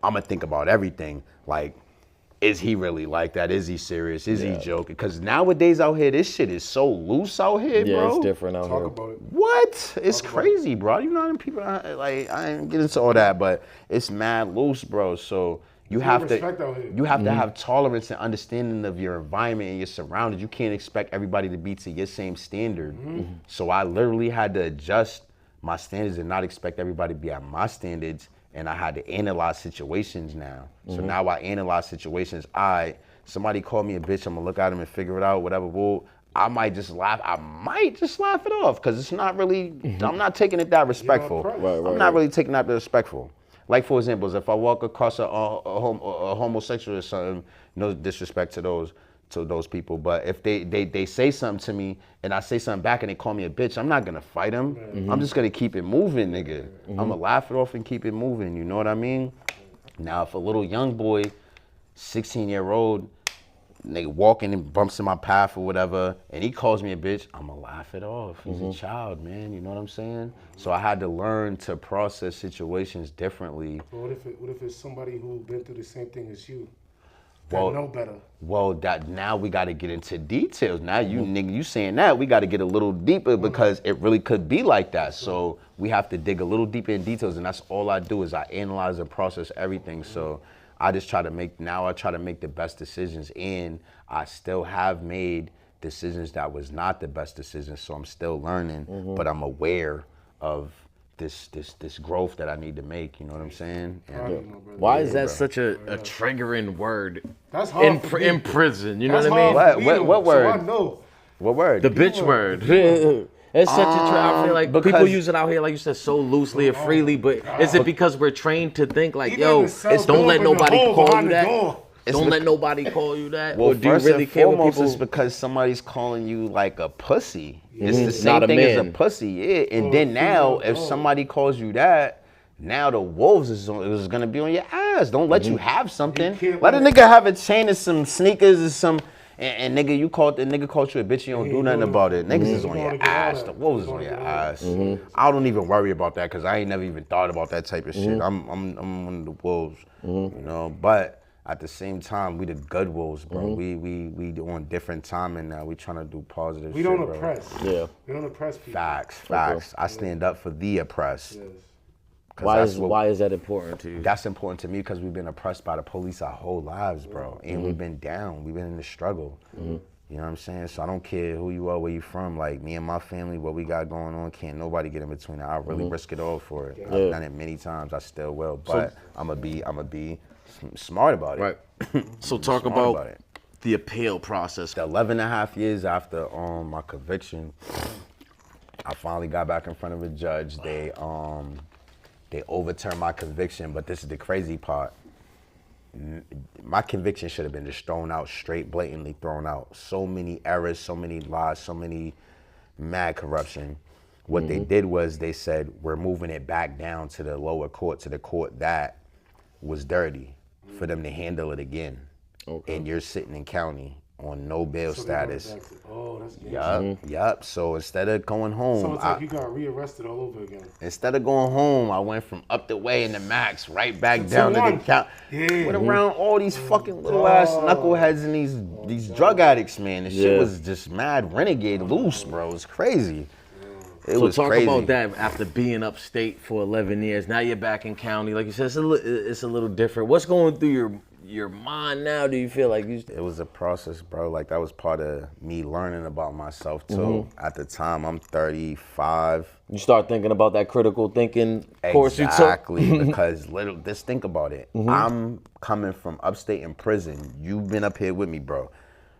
[SPEAKER 1] I'm gonna think about everything. Like, is he really like that? Is he serious? Is he joking? Because nowadays out here, this shit is so loose out here, bro.
[SPEAKER 2] Yeah, it's different out here.
[SPEAKER 3] Talk about it.
[SPEAKER 1] What? It's crazy, bro. You know how many people, like, I ain't get into all that, but it's mad loose, bro. So you have
[SPEAKER 3] respect out here.
[SPEAKER 1] to have tolerance and understanding of your environment and your surroundings. You can't expect everybody to be to your same standard. So I literally had to adjust my standards and not expect everybody to be at my standards. And I had to analyze situations now. So now I analyze situations. Somebody called me a bitch, I'm gonna look at him and figure it out, whatever. Well, I might just laugh it off, because it's not really, I'm not taking it that respectful. I'm not really taking that respectful. Like, for example, if I walk across a homosexual or something, no disrespect to those people, but if they say something to me and I say something back and they call me a bitch, I'm not gonna fight them. I'm just gonna keep it moving, nigga. I'm gonna laugh it off and keep it moving, you know what I mean? Now, if a little young boy, 16-year-old, nigga walking and bumps in my path or whatever, and he calls me a bitch, I'm gonna laugh it off. He's a child, man, you know what I'm saying? So I had to learn to process situations differently.
[SPEAKER 3] But what if it's somebody who's been through the same thing as you?
[SPEAKER 1] Well,
[SPEAKER 3] know better.
[SPEAKER 1] Well, that now we got to get into details. Now you saying that, we got to get a little deeper, because it really could be like that. So we have to dig a little deeper in details, and that's all I do is I analyze and process everything. So I just try to make the best decisions, and I still have made decisions that was not the best decisions. So I'm still learning, but I'm aware of this growth that I need to make, you know what I'm saying? And
[SPEAKER 2] Why is that such a triggering word?
[SPEAKER 3] That's hard
[SPEAKER 2] in prison, you know
[SPEAKER 3] That's
[SPEAKER 2] what I mean?
[SPEAKER 3] hard for me,
[SPEAKER 1] What
[SPEAKER 3] though,
[SPEAKER 1] word?
[SPEAKER 3] So I know.
[SPEAKER 1] What word?
[SPEAKER 2] The bitch word. It's such a I feel like people
[SPEAKER 1] because-
[SPEAKER 2] use it out here, like you said, so loosely and freely. But is it because we're trained to think like,
[SPEAKER 3] Even
[SPEAKER 2] yo,
[SPEAKER 3] the cell
[SPEAKER 2] don't let
[SPEAKER 3] door,
[SPEAKER 2] nobody
[SPEAKER 3] the hole
[SPEAKER 2] call
[SPEAKER 3] behind
[SPEAKER 2] you
[SPEAKER 3] the
[SPEAKER 2] that?
[SPEAKER 3] door.
[SPEAKER 2] Don't let nobody call you that?
[SPEAKER 1] Well,
[SPEAKER 2] Or do you
[SPEAKER 1] first
[SPEAKER 2] really
[SPEAKER 1] and
[SPEAKER 2] care what
[SPEAKER 1] foremost,
[SPEAKER 2] people?
[SPEAKER 1] it's because somebody's calling you like a pussy. It's the same
[SPEAKER 2] Not a
[SPEAKER 1] thing as a
[SPEAKER 2] man.
[SPEAKER 1] pussy, yeah. And
[SPEAKER 3] Or
[SPEAKER 1] then
[SPEAKER 3] a
[SPEAKER 1] now,
[SPEAKER 3] female
[SPEAKER 1] if
[SPEAKER 3] dog.
[SPEAKER 1] somebody calls you that, now the wolves is gonna be on your ass. Don't let you have something.
[SPEAKER 3] You can't
[SPEAKER 1] Let a
[SPEAKER 3] let-
[SPEAKER 1] nigga have a chain and some sneakers and some. And nigga, the nigga called you a bitch. You don't do nothing about it. Niggas is on
[SPEAKER 3] You
[SPEAKER 1] your
[SPEAKER 3] wanna get all
[SPEAKER 1] ass.
[SPEAKER 3] that.
[SPEAKER 1] The wolves is
[SPEAKER 3] You
[SPEAKER 1] on
[SPEAKER 3] wanna
[SPEAKER 1] your
[SPEAKER 3] get all that.
[SPEAKER 1] ass. I don't even worry about that because I ain't never even thought about that type of shit. I'm one of the wolves, you know. But at the same time, we the good wolves, bro. We on different timing now. We trying to do positive
[SPEAKER 3] We
[SPEAKER 1] shit,
[SPEAKER 3] don't
[SPEAKER 1] bro.
[SPEAKER 3] oppress.
[SPEAKER 2] Yeah.
[SPEAKER 3] We don't oppress people.
[SPEAKER 1] Facts. I stand up for the oppressed.
[SPEAKER 3] Yes.
[SPEAKER 1] 'Cause
[SPEAKER 2] Why is that important to you?
[SPEAKER 1] That's important to me because we've been oppressed by the police our whole lives, bro. And we've been down. We've been in the struggle. You know what I'm saying? So I don't care who you are, where you from. Like me and my family, what we got going on, can't nobody get in between it. I really risk it all for it. I've done it many times. I still will. But I'ma be smart about it.
[SPEAKER 2] Right. So talk
[SPEAKER 1] Smart
[SPEAKER 2] about
[SPEAKER 1] about it.
[SPEAKER 2] the appeal process.
[SPEAKER 1] 11 and a half years after my conviction, I finally got back in front of a judge. They overturned my conviction, but this is the crazy part. My conviction should have been just thrown out, straight, blatantly thrown out. So many errors, so many lies, so many mad corruption. What they did was they said, we're moving it back down to the lower court, to the court that was dirty, for them to handle it again.
[SPEAKER 2] Okay.
[SPEAKER 1] And you're sitting in county on no bail
[SPEAKER 3] So they went
[SPEAKER 1] status.
[SPEAKER 3] back to- Oh, that's good.
[SPEAKER 1] Yup. So instead of going home,
[SPEAKER 3] So it's like you got rearrested all over again.
[SPEAKER 1] instead of going home, I went from up the way in the max right back
[SPEAKER 3] To
[SPEAKER 1] down to
[SPEAKER 3] one.
[SPEAKER 1] the count.
[SPEAKER 3] Yeah.
[SPEAKER 1] Went around all these fucking little ass knuckleheads and these drug addicts, man. The shit
[SPEAKER 2] Yeah.
[SPEAKER 1] was just mad renegade loose, bro. It was crazy. It
[SPEAKER 2] So
[SPEAKER 1] was
[SPEAKER 2] talk
[SPEAKER 1] crazy.
[SPEAKER 2] about that after being upstate for 11 years. Now you're back in county. Like you said, it's a little different. What's going through your mind now? Do you feel like you?
[SPEAKER 1] It was a process, bro. Like that was part of me learning about myself too. At the time, I'm 35.
[SPEAKER 2] You start thinking about that critical thinking course you took?
[SPEAKER 1] Exactly, because just think about it. I'm coming from upstate in prison. You've been up here with me, bro.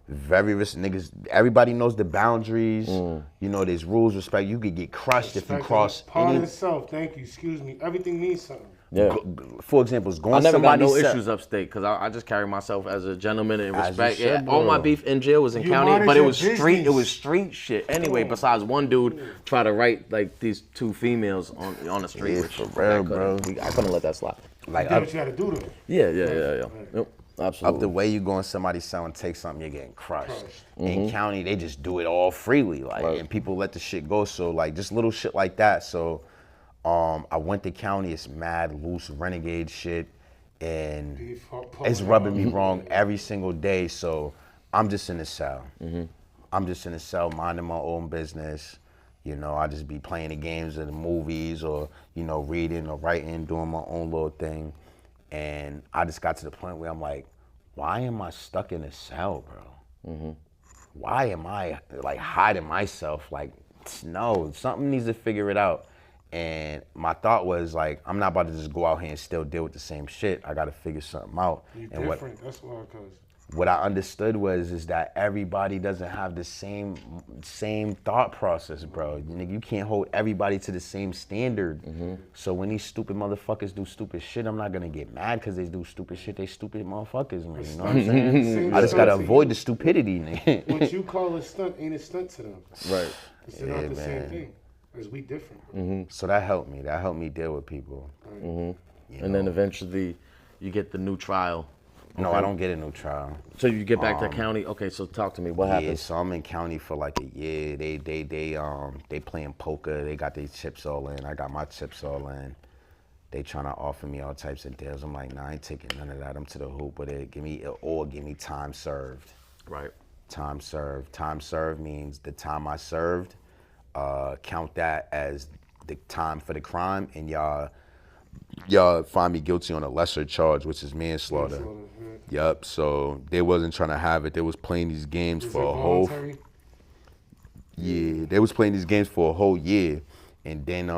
[SPEAKER 1] Very rich niggas. Everybody knows the boundaries. You know, there's rules, respect. You could get crushed if you
[SPEAKER 3] Respect
[SPEAKER 1] cross
[SPEAKER 3] part
[SPEAKER 1] any.
[SPEAKER 3] of itself. Thank you. Excuse me. Everything means something.
[SPEAKER 2] Yeah.
[SPEAKER 1] For example, it's going
[SPEAKER 2] I never got no
[SPEAKER 1] somebody's
[SPEAKER 2] issues upstate because I just carry myself as a gentleman and
[SPEAKER 1] As you
[SPEAKER 2] respect.
[SPEAKER 1] should,
[SPEAKER 2] Yeah, all my
[SPEAKER 1] bro.
[SPEAKER 2] beef in jail was in
[SPEAKER 3] You
[SPEAKER 2] county,
[SPEAKER 3] minded
[SPEAKER 2] but it
[SPEAKER 3] your
[SPEAKER 2] was street. It
[SPEAKER 3] business.
[SPEAKER 2] was street shit. Anyway, besides one dude try to write like these two females on the street.
[SPEAKER 1] Yeah,
[SPEAKER 2] which
[SPEAKER 1] for
[SPEAKER 2] I
[SPEAKER 1] real,
[SPEAKER 2] couldn't-
[SPEAKER 1] bro.
[SPEAKER 2] I couldn't let that slide.
[SPEAKER 1] Like
[SPEAKER 3] You did
[SPEAKER 1] up,
[SPEAKER 3] what you had to do though.
[SPEAKER 2] Yeah. Yep, absolutely.
[SPEAKER 1] up the way you go in somebody's cell and take something, you're getting crushed. In county, they just do it all freely, like, and people let the shit go. So like, just little shit like that. So, I went to county. It's mad loose renegade shit, and
[SPEAKER 3] Beef,
[SPEAKER 1] it's rubbing me wrong every single day. So I'm just in the cell. I'm just in the cell minding my own business. You know, I just be playing the games or the movies or, you know, reading or writing, doing my own little thing. And I just got to the point where I'm like, why am I stuck in a cell, bro? Why am I like hiding myself? Like, no, something needs to figure it out. And my thought was like, I'm not about to just go out here and still deal with the same shit. I got to figure something out.
[SPEAKER 3] You
[SPEAKER 1] And
[SPEAKER 3] different. That's why, cause
[SPEAKER 1] what I understood is that everybody doesn't have the same thought process, bro. You can't hold everybody to the same standard. So when these stupid motherfuckers do stupid shit, I'm not gonna get mad because they do stupid shit. They stupid motherfuckers, man. You know what I'm saying?
[SPEAKER 3] Same
[SPEAKER 1] I just gotta
[SPEAKER 3] stunt to
[SPEAKER 1] avoid
[SPEAKER 3] you.
[SPEAKER 1] the stupidity, nigga.
[SPEAKER 3] What you call a stunt ain't a stunt to them.
[SPEAKER 2] Right.
[SPEAKER 3] It's not the
[SPEAKER 1] man.
[SPEAKER 3] same thing. Cause we different. Bro.
[SPEAKER 1] So that helped me. That helped me deal with people.
[SPEAKER 2] And then eventually, you get the new trial.
[SPEAKER 1] No, I don't get a new trial.
[SPEAKER 2] So you get back to county. Okay, so talk to me. What
[SPEAKER 1] Yeah,
[SPEAKER 2] happened?
[SPEAKER 1] so I'm in county for like a year. They playing poker. They got their chips all in. I got my chips all in. They trying to offer me all types of deals. I'm like, nah, I ain't taking none of that. I'm to the hoop with it. Give me time served.
[SPEAKER 2] Right.
[SPEAKER 1] Time served. Time served means the time I served. Count that as the time for the crime, and y'all find me guilty on a lesser charge, which is manslaughter. Yup. So they wasn't trying to have it. They was playing these games
[SPEAKER 3] Is
[SPEAKER 1] for
[SPEAKER 3] it
[SPEAKER 1] a whole.
[SPEAKER 3] voluntary?
[SPEAKER 1] Yeah, they was playing these games for a whole year, and then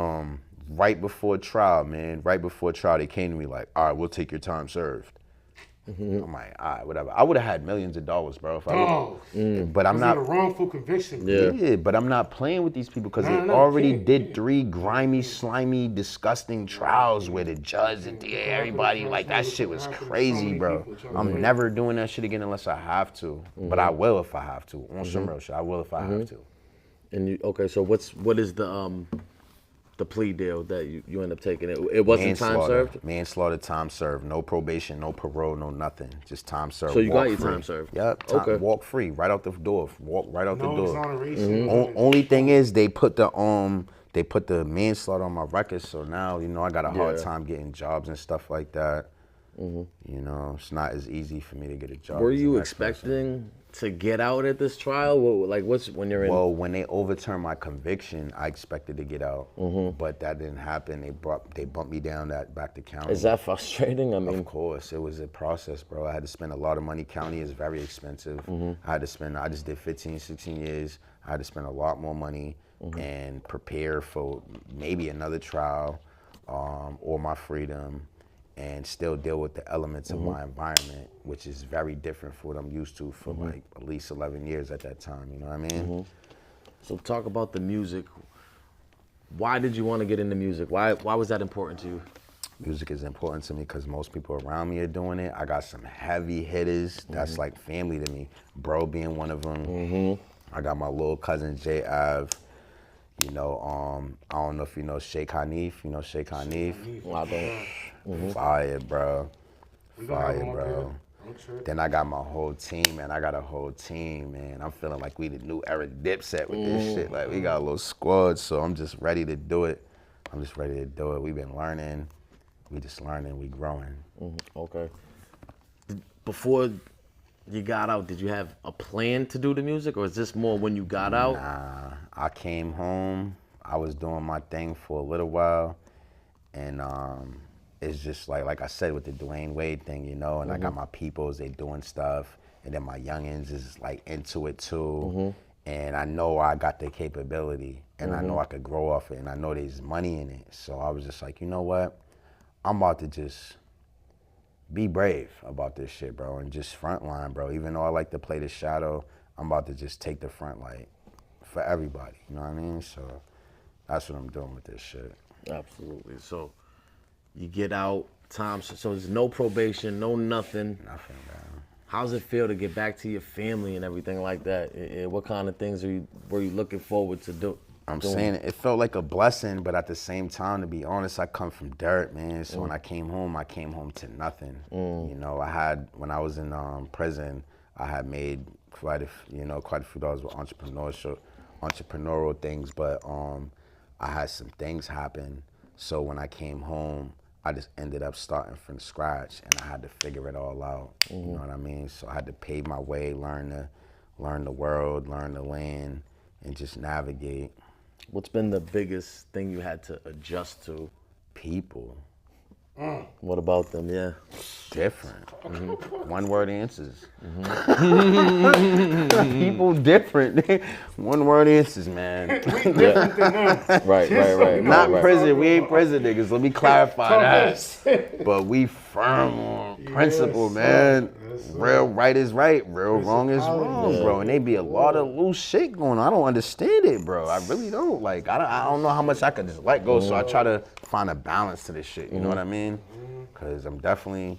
[SPEAKER 1] right before trial, they came to me like, all right, we'll take your time served. I'm like, all right, whatever. I would have had millions of dollars, bro. If I would, but I'm
[SPEAKER 3] Was
[SPEAKER 1] not.
[SPEAKER 3] it a wrongful conviction?
[SPEAKER 2] Yeah.
[SPEAKER 1] Yeah, but I'm not playing with these people because
[SPEAKER 3] No,
[SPEAKER 1] they
[SPEAKER 3] no,
[SPEAKER 1] already
[SPEAKER 3] can't.
[SPEAKER 1] did 3 grimy, slimy, disgusting trials where the judge and everybody, like, that shit was crazy, bro. I'm never doing that shit again unless I have to. But I will if I have to. On some real shit, I will if I have to.
[SPEAKER 2] And you, okay, so what is the plea deal that you end up taking? It wasn't time served?
[SPEAKER 1] Manslaughter, time served. No probation, no parole, no nothing. Just time served.
[SPEAKER 2] So you
[SPEAKER 1] walk
[SPEAKER 2] got your
[SPEAKER 1] free.
[SPEAKER 2] time served?
[SPEAKER 1] Yep.
[SPEAKER 2] Okay.
[SPEAKER 1] Walk free, right out the door. Walk right out the
[SPEAKER 3] No
[SPEAKER 1] door.
[SPEAKER 3] exoneration.
[SPEAKER 1] Only thing is they put the manslaughter on my record, so now I got a hard time getting jobs and stuff like that. It's not as easy for me to get a job.
[SPEAKER 2] Were
[SPEAKER 1] as the
[SPEAKER 2] you
[SPEAKER 1] next person.
[SPEAKER 2] expecting to get out at this trial? What's when you're in?
[SPEAKER 1] Well, when they overturned my conviction, I expected to get out, but that didn't happen. They bumped me down back to county.
[SPEAKER 2] Is that frustrating? I mean,
[SPEAKER 1] Of course, it was a process, bro. I had to spend a lot of money. County is very expensive. I just did 15, 16 years. I had to spend a lot more money and prepare for maybe another trial or my freedom, and still deal with the elements of my environment, which is very different from what I'm used to for like at least 11 years at that time, you know what I mean?
[SPEAKER 2] so talk about the music. Why did you want to get into music? Why was that important to you?
[SPEAKER 1] Music is important to me because most people around me are doing it. I got some heavy hitters that's like family to me. Bro being one of them. I got my little cousin Jay Av. I don't know if you know Sheikh Hanif. You know Sheikh Hanif?
[SPEAKER 2] I don't.
[SPEAKER 1] Fire, bro.
[SPEAKER 3] We gonna have
[SPEAKER 1] Fire,
[SPEAKER 3] him on
[SPEAKER 1] bro.
[SPEAKER 3] here. I'm sure.
[SPEAKER 1] Then I got my whole team, man. I got a whole team, man. I'm feeling like we the new era Dipset with this shit. Like, we got a little squad, so I'm just ready to do it. We've been learning. We just learning, we growing.
[SPEAKER 2] Okay. Before you got out, did you have a plan to do the music, or is this more when you got out?
[SPEAKER 1] Nah, I came home. I was doing my thing for a little while, and it's just like I said with the Dwayne Wade thing, and I got my peoples, they doing stuff, and then my youngins is like into it too, and I know I got the capability, and I know I could grow off it, and I know there's money in it, so I was just like, you know what, I'm about to just be brave about this shit, bro, and just frontline, bro. Even though I like to play the shadow, I'm about to just take the front light for everybody, you know what I mean? So that's what I'm doing with this shit.
[SPEAKER 2] Absolutely. So you get out, so there's no probation, no nothing.
[SPEAKER 1] Nothing, bro.
[SPEAKER 2] How's it feel to get back to your family and everything like that? What kind of things were you looking forward to do?
[SPEAKER 1] I'm saying it felt like a blessing, but at the same time, to be honest, I come from dirt, man. So when I came home to nothing. When I was in prison, I had made quite a few dollars with entrepreneurial things, but I had some things happen. So when I came home, I just ended up starting from scratch, and I had to figure it all out. You know what I mean? So I had to pave my way, learn the world, learn the land, and just navigate.
[SPEAKER 2] What's been the biggest thing you had to adjust to?
[SPEAKER 1] People.
[SPEAKER 2] What about them? Yeah.
[SPEAKER 1] Different. One word answers. People different. One word answers, man.
[SPEAKER 2] Right.
[SPEAKER 1] Not
[SPEAKER 2] right.
[SPEAKER 1] prison. We ain't prison niggas. Let me clarify that. But we firm on principle, man. Real right is right. Real wrong is wrong, bro. And they be a lot of loose shit going on. I don't understand it, bro. I really don't. Like, I don't know how much I could just let go. So I try to find a balance to this shit. You know what I mean? Because I'm definitely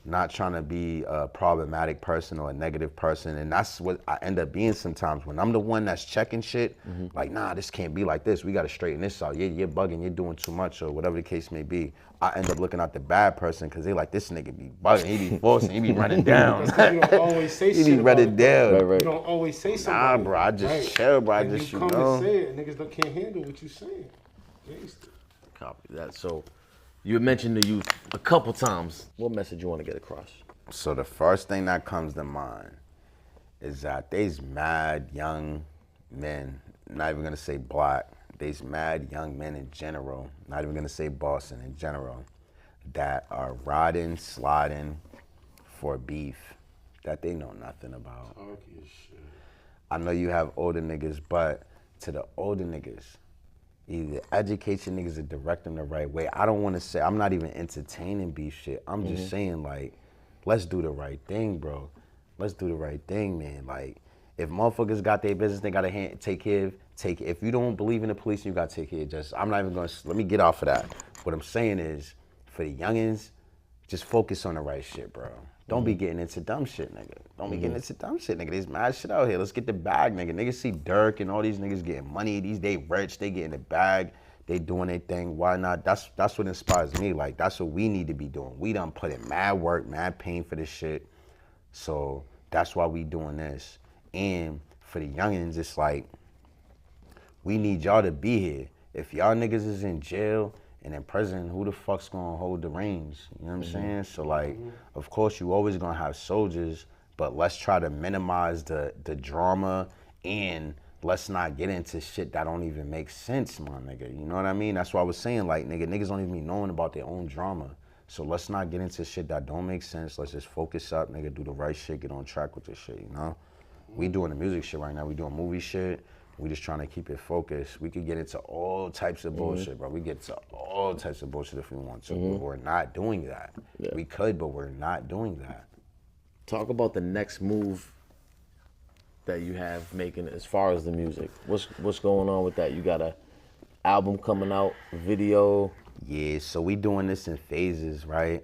[SPEAKER 1] not trying to be a problematic person or a negative person. And that's what I end up being sometimes. When I'm the one that's checking shit, like, nah, this can't be like this. We got to straighten this out. You're bugging. You're doing too much, or whatever the case may be. I end up looking at the bad person because they like, this nigga be bugging. He be forcing. He be running down.
[SPEAKER 3] You don't always say
[SPEAKER 1] He
[SPEAKER 3] shit
[SPEAKER 1] be running down.
[SPEAKER 2] Right.
[SPEAKER 3] You don't always say something.
[SPEAKER 1] Nah, bro. I just chill, bro.
[SPEAKER 3] And you come and say it, and niggas can't handle what you saying. Gangster.
[SPEAKER 2] Copy that. So you had mentioned the youth a couple times. What message you want to get across?
[SPEAKER 1] So the first thing that comes to mind is that they's mad young men, not even gonna say black, they's mad young men in general, not even gonna say Boston, in general, that are riding, sliding for beef that they know nothing about.
[SPEAKER 3] Talky as shit.
[SPEAKER 1] I know you have older niggas, but to the older niggas, either educate your niggas or direct them the right way. I don't wanna say, I'm not even entertaining beef shit. I'm just saying, like, let's do the right thing, bro. Let's do the right thing, man. Like, if motherfuckers got their business, they gotta take care of. If you don't believe in the police, you gotta take care of. I'm not even gonna. Let me get off of that. What I'm saying is, for the youngins, just focus on the right shit, bro. Don't be getting into dumb shit, nigga. Don't be getting into dumb shit, nigga. There's mad shit out here. Let's get the bag, nigga. Niggas see Dirk and all these niggas getting money. They rich. They getting the bag. They doing their thing. Why not? That's what inspires me. Like, that's what we need to be doing. We done put in mad work, mad pain for this shit. So that's why we doing this. And for the youngins, it's like, we need y'all to be here. If y'all niggas is in jail and in prison, who the fuck's gonna hold the reins? You know what I'm saying? So like, of course you always gonna have soldiers, but let's try to minimize the drama, and let's not get into shit that don't even make sense, my nigga. You know what I mean? That's why I was saying, like, niggas don't even be knowing about their own drama. So let's not get into shit that don't make sense. Let's just focus up, nigga, do the right shit, get on track with this shit, you know? We doing the music shit right now. We doing movie shit. We just trying to keep it focused. We could get into all types of bullshit, bro. We get to all types of bullshit if we want to. But we're not doing that. Yeah. We could, but we're not doing that.
[SPEAKER 2] Talk about the next move that you have making as far as the music. What's going on with that? You got a album coming out, video?
[SPEAKER 1] Yeah, so we doing this in phases, right?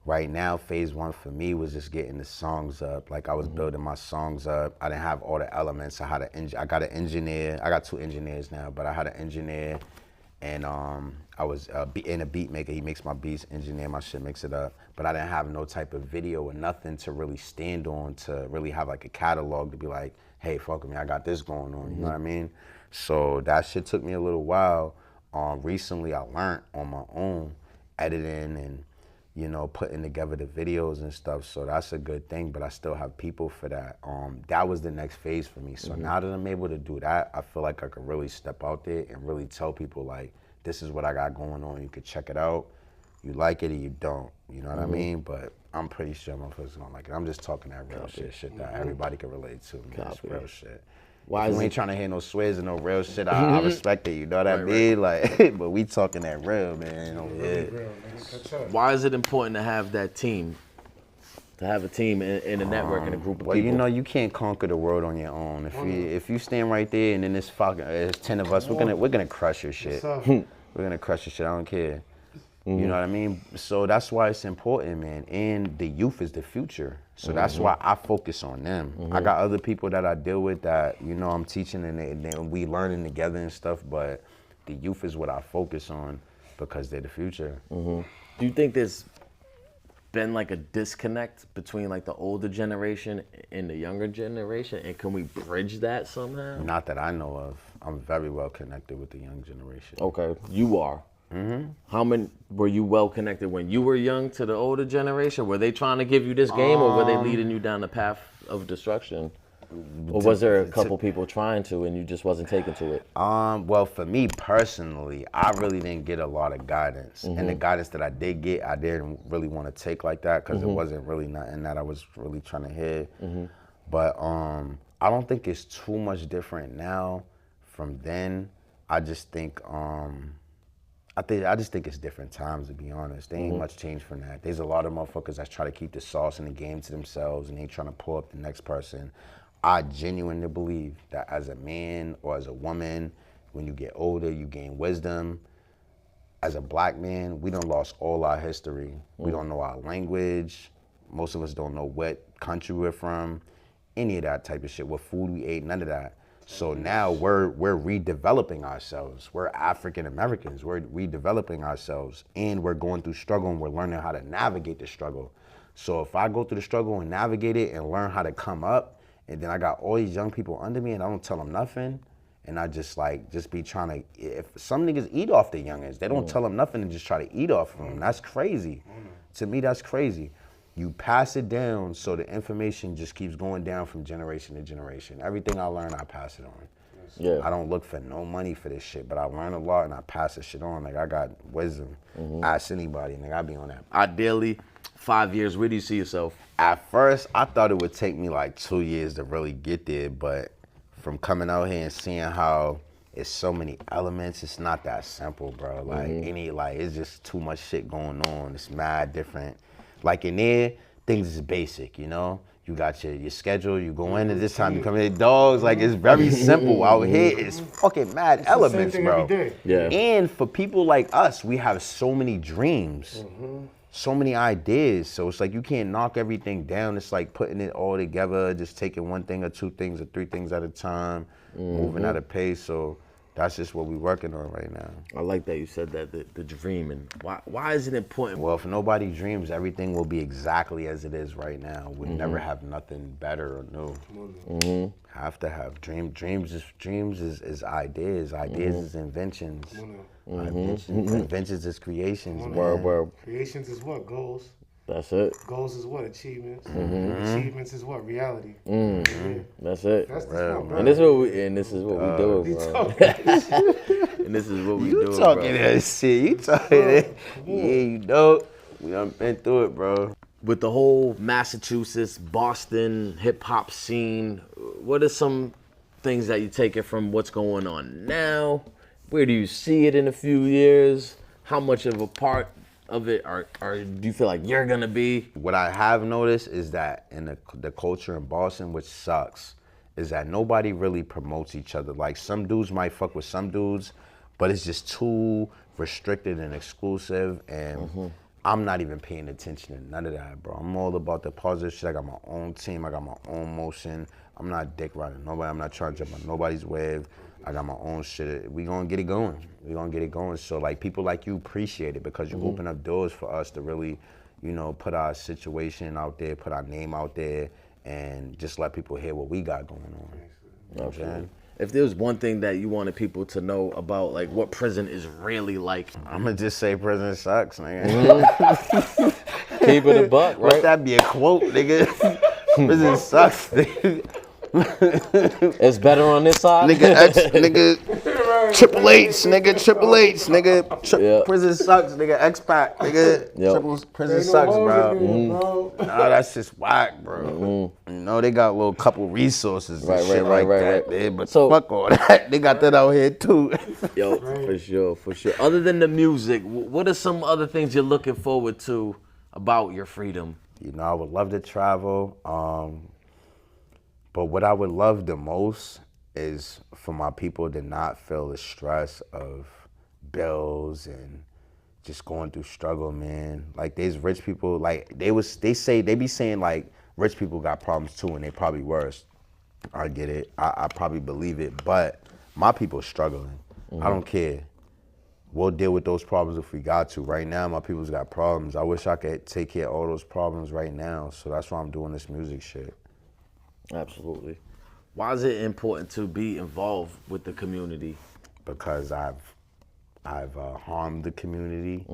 [SPEAKER 1] Right now, phase one for me was just getting the songs up. Like, I was building my songs up. I didn't have all the elements. I got an engineer. I got 2 engineers now, but I had an engineer, and I was in a beat maker. He makes my beats, engineer my shit, mix it up. But I didn't have no type of video or nothing to really stand on, to really have like a catalog to be like, hey, fuck with me, I got this going on. You know what I mean? So that shit took me a little while. Recently, I learned on my own editing and, you know, putting together the videos and stuff. So that's a good thing, but I still have people for that. That was the next phase for me. So now that I'm able to do that, I feel like I could really step out there and really tell people, like, this is what I got going on. You could check it out. You like it or you don't. You know what I mean? But I'm pretty sure motherfuckers gonna like it. I'm just talking that real shit that everybody can relate to. Man. That's real shit. Why if you ain't trying to hear no swears and no real shit, I respect it, you know what I mean? Like, but we talking that real, man.
[SPEAKER 2] Why is it important to have that team? To have a team in a network and a group of people?
[SPEAKER 1] Well, you know, you can't conquer the world on your own. If you stand right there and then there's 10 of us, we're gonna crush your shit. We're gonna crush your shit. I don't care. You know what I mean? So that's why it's important, man. And the youth is the future. So that's why I focus on them. I got other people that I deal with that, you know, I'm teaching and we learning together and stuff, but the youth is what I focus on because they're the future.
[SPEAKER 2] Do you think there's been like a disconnect between like the older generation and the younger generation? And can we bridge that somehow?
[SPEAKER 1] Not that I know of. I'm very well connected with the young generation.
[SPEAKER 2] Okay, you are. How many were you well connected when you were young to the older generation? Were they trying to give you this game, or were they leading you down the path of destruction? Or was there a couple people trying to and you just wasn't taking to it?
[SPEAKER 1] Well, for me personally, I really didn't get a lot of guidance. And the guidance that I did get, I didn't really want to take like that because it wasn't really nothing that I was really trying to hear. But I don't think it's too much different now from then. I just think I just think it's different times, to be honest. There ain't much change from that. There's a lot of motherfuckers that try to keep the sauce in the game to themselves and they trying to pull up the next person. I genuinely believe that as a man or as a woman, when you get older, you gain wisdom. As a black man, we done lost all our history. We don't know our language. Most of us don't know what country we're from, any of that type of shit, what food we ate, none of that. So now we're redeveloping ourselves. We're African Americans. We're redeveloping ourselves, and we're going through struggle, and we're learning how to navigate the struggle. So if I go through the struggle and navigate it and learn how to come up, and then I got all these young people under me, and I don't tell them nothing, and I just be trying to. If some niggas eat off the youngins, they don't tell them nothing and just try to eat off of them. That's crazy. To me, that's crazy. You pass it down so the information just keeps going down from generation to generation. Everything I learn, I pass it on. Yeah. I don't look for no money for this shit, but I learn a lot and I pass this shit on. Like, I got wisdom. Ask anybody, nigga, I be on that.
[SPEAKER 2] Ideally, 5 years, where do you see yourself?
[SPEAKER 1] At first, I thought it would take me like 2 years to really get there, but from coming out here and seeing how it's so many elements, it's not that simple, bro. Like, it's just too much shit going on. It's mad different. Like in there, things is basic, you know? You got your schedule, you go in at this time, you come in, dogs, like it's very simple. Out here, it's fucking mad elements,
[SPEAKER 3] thing
[SPEAKER 1] bro.
[SPEAKER 3] every day.
[SPEAKER 2] Yeah.
[SPEAKER 1] And for people like us, we have so many dreams, so many ideas. So it's like you can't knock everything down. It's like putting it all together, just taking one thing or two things or three things at a time, moving at a pace. So that's just what we're working on right now.
[SPEAKER 2] I like that you said that, the dream. And why is it important?
[SPEAKER 1] Well, if nobody dreams, everything will be exactly as it is right now. We'll never have nothing better or new. Have to have dreams is ideas. Ideas is inventions. Inventions is creations.
[SPEAKER 2] Word.
[SPEAKER 3] Creations is what? Goals.
[SPEAKER 2] That's it.
[SPEAKER 3] Goals is what? Achievements. Achievements is what? Reality.
[SPEAKER 2] That's it.
[SPEAKER 3] That's the
[SPEAKER 2] And this is what we do, bro. And this is what we do,
[SPEAKER 1] You talking
[SPEAKER 2] bro.
[SPEAKER 1] that shit. You talking that. Yeah, you know. We done been through it, bro.
[SPEAKER 2] With the whole Massachusetts, Boston hip hop scene, what are some things that you take it from what's going on now? Where do you see it in a few years? How much of a part of it or do you feel like you're gonna be?
[SPEAKER 1] What I have noticed is that in the culture in Boston, which sucks, is that nobody really promotes each other. Like some dudes might fuck with some dudes, but it's just too restricted and exclusive, and I'm not even paying attention to none of that, bro. I'm all about the positive shit. I got my own team. I got my own motion. I'm not dick riding nobody. I'm not trying to jump on nobody's wave. I got my own shit. We gonna get it going. We gonna get it going. So like people like you appreciate it because you open up doors for us to really, you know, put our situation out there, put our name out there, and just let people hear what we got going on. You know what I'm saying?
[SPEAKER 2] If there was one thing that you wanted people to know about, like what prison is really like,
[SPEAKER 1] I'm gonna just say prison sucks, nigga.
[SPEAKER 2] keep it a buck,
[SPEAKER 1] Let
[SPEAKER 2] right?
[SPEAKER 1] that be a quote, nigga. Prison sucks, nigga.
[SPEAKER 2] It's better on this side.
[SPEAKER 1] Nigga, Triple H, nigga. Prison sucks, nigga. X-Pac, nigga. Prison sucks, bro. Nah, that's just whack, bro. You know, they got a little couple resources and shit like that, man, but
[SPEAKER 2] So-
[SPEAKER 1] fuck all that. They got that out here, too.
[SPEAKER 2] Yo, for sure. Other than the music, what are some other things you're looking forward to about your freedom?
[SPEAKER 1] You know, I would love to travel, but what I would love the most is for my people to not feel the stress of bills and just going through struggle, man. Like there's rich people, like they be saying like rich people got problems too, and they probably worse. I get it. I probably believe it, but my people struggling. I don't care. We'll deal with those problems if we got to. Right now, my people's got problems. I wish I could take care of all those problems right now. So that's why I'm doing this music shit.
[SPEAKER 2] Absolutely. Why is it important to be involved with the community?
[SPEAKER 1] Because I've harmed the community,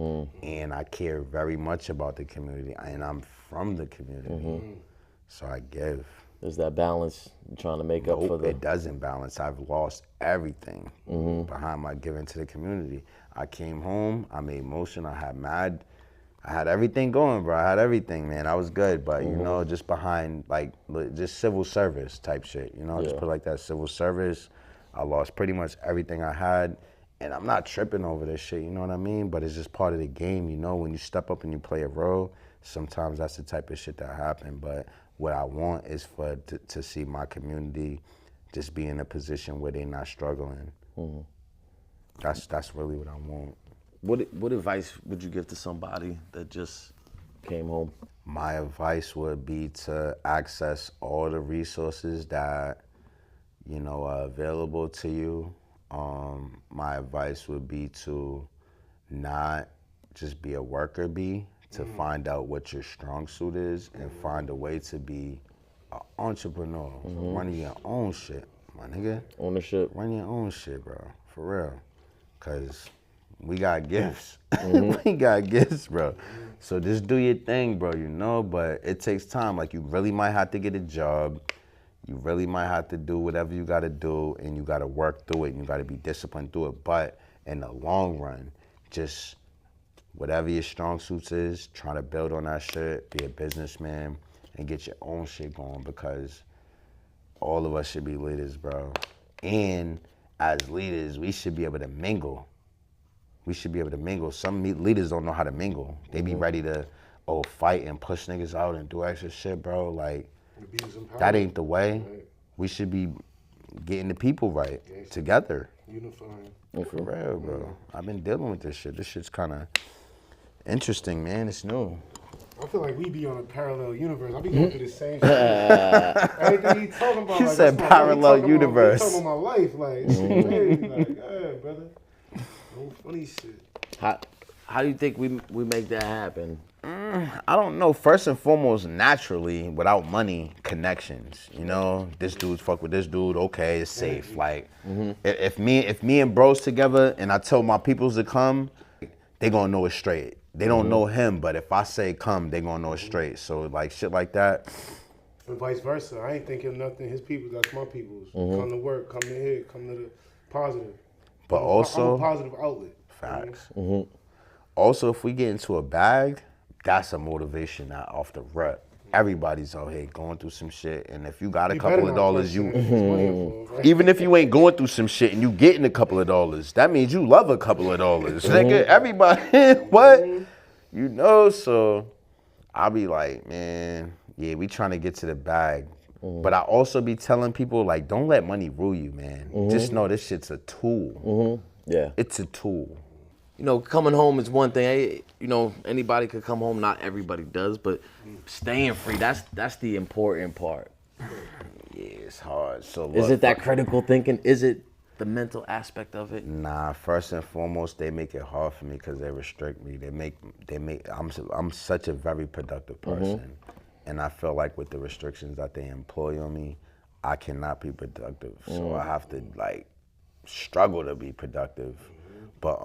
[SPEAKER 1] and I care very much about the community, and I'm from the community, so I give.
[SPEAKER 2] There's that balance you're trying to make up for the.
[SPEAKER 1] It doesn't balance. I've lost everything behind my giving to the community. I came home, I made motion, I had everything going, bro. I had everything, man. I was good, but you know, just behind like just civil service type shit, you know, just put like that civil service. I lost pretty much everything I had, and I'm not tripping over this shit, you know what I mean? But it's just part of the game, you know. When you step up and you play a role, sometimes that's the type of shit that happen. But what I want is to see my community just be in a position where they're not struggling. That's really what I want.
[SPEAKER 2] What advice would you give to somebody that just came home?
[SPEAKER 1] My advice would be to access all the resources that, you know, are available to you. My advice would be to not just be a worker bee, to find out what your strong suit is and find a way to be an entrepreneur, running your own shit, my nigga.
[SPEAKER 2] Ownership.
[SPEAKER 1] Run your own shit, bro, for real. Cause we got gifts. We got gifts, bro. So just do your thing, bro, you know, but it takes time. Like you really might have to get a job. You really might have to do whatever you gotta do, and you gotta work through it, and you gotta be disciplined through it. But in the long run, just whatever your strong suits is, try to build on that shit, be a businessman, and get your own shit going, because all of us should be leaders, bro. And as leaders, we should be able to mingle. We should be able to mingle. Some leaders don't know how to mingle. They be ready to fight and push niggas out and do extra shit, bro. Like,
[SPEAKER 3] Abuse and power.
[SPEAKER 1] that ain't the way.
[SPEAKER 3] Right.
[SPEAKER 1] We should be getting the people right together.
[SPEAKER 3] Unifying.
[SPEAKER 1] For real, bro. I've been dealing with this shit. This shit's kind of interesting, man. It's new.
[SPEAKER 3] I feel like we be on a parallel universe. I be going through the same shit. Everything he talking about.
[SPEAKER 1] He
[SPEAKER 3] like,
[SPEAKER 1] said
[SPEAKER 3] that's
[SPEAKER 1] parallel universe.
[SPEAKER 3] He talking about my life. Like, it's crazy. Like, yeah, brother. No funny shit.
[SPEAKER 2] How do you think we make that happen?
[SPEAKER 1] I don't know. First and foremost, naturally, without money, connections. You know, this dude's fuck with this dude. Okay, it's safe. Like, if me and bros together, and I tell my peoples to come, they gonna know it's straight. They don't know him, but if I say come, they gonna know it's straight. So like shit like that.
[SPEAKER 3] And vice versa. I ain't thinking nothing. His people, that's my peoples. Come to work. Come to here. Come to the positive.
[SPEAKER 1] But also,
[SPEAKER 3] I'm a positive outlet.
[SPEAKER 1] facts. Also, if we get into a bag, that's a motivation not off the rut. Everybody's out here going through some shit, and if you got a couple of dollars, even if you ain't going through some shit and you getting a couple of dollars, that means you love a couple of dollars. Nigga, everybody, what? You know, so I'll be like, man, yeah, we trying to get to the bag. But I also be telling people, like, don't let money rule you, man. Just know this shit's a tool.
[SPEAKER 2] Yeah.
[SPEAKER 1] It's a tool.
[SPEAKER 2] You know, coming home is one thing. You know, anybody could come home. Not everybody does, but staying free, that's the important part.
[SPEAKER 1] Yeah, it's hard. So
[SPEAKER 2] Is it that critical thinking? Is it the mental aspect of it?
[SPEAKER 1] Nah, first and foremost, they make it hard for me because they restrict me. I'm such a very productive person. And I feel like with the restrictions that they employ on me, I cannot be productive. So I have to like struggle to be productive. But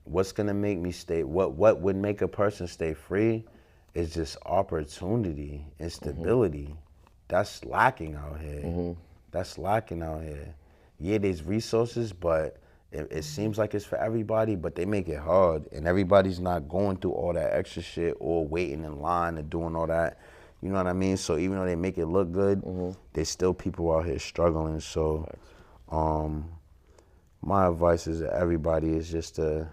[SPEAKER 1] what's gonna make me stay, what would make a person stay free is just opportunity and stability. That's lacking out here. That's lacking out here. Yeah, there's resources, but it seems like it's for everybody, but they make it hard. And everybody's not going through all that extra shit or waiting in line and doing all that. You know what I mean? So even though they make it look good, there's still people out here struggling. So my advice is to everybody is just to,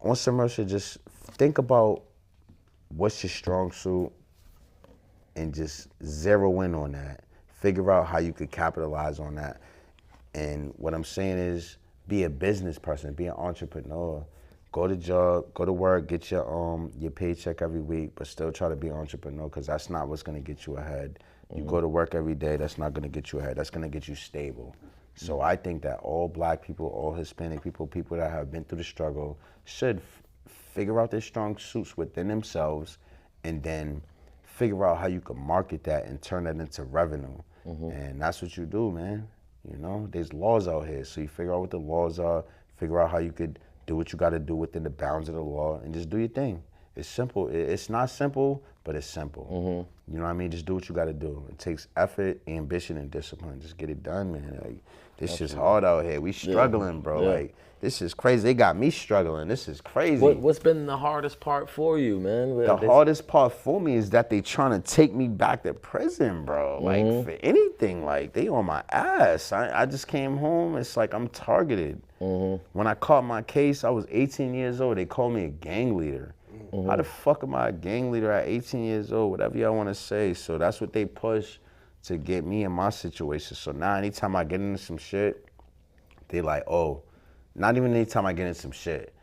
[SPEAKER 1] on some should just think about what's your strong suit and just zero in on that. Figure out how you could capitalize on that. And what I'm saying is be a business person, be an entrepreneur. Go to job, go to work, get your paycheck every week, but still try to be an entrepreneur because that's not what's gonna get you ahead. You go to work every day, that's not gonna get you ahead. That's gonna get you stable. So I think that all black people, all Hispanic people, people that have been through the struggle should figure out their strong suits within themselves and then figure out how you can market that and turn that into revenue. And that's what you do, man. You know, there's laws out here. So you figure out what the laws are, figure out how you could do what you got to do within the bounds of the law and just do your thing. It's simple. It's not simple, but it's simple. You know what I mean? Just do what you got to do. It takes effort, ambition, and discipline. Just get it done, man. Like, this shit's hard out here. We struggling, bro. Like, this is crazy. They got me struggling. This is crazy.
[SPEAKER 2] What's been the hardest part for you, man?
[SPEAKER 1] The hardest part for me is that they trying to take me back to prison, bro. Like, for anything. Like, they on my ass. I just came home. It's like I'm targeted. When I caught my case, I was 18 years old. They called me a gang leader. How the fuck am I a gang leader at 18 years old? Whatever y'all want to say. So that's what they push to get me in my situation. So now anytime I get into some shit, they like, oh, not even anytime I get into some shit.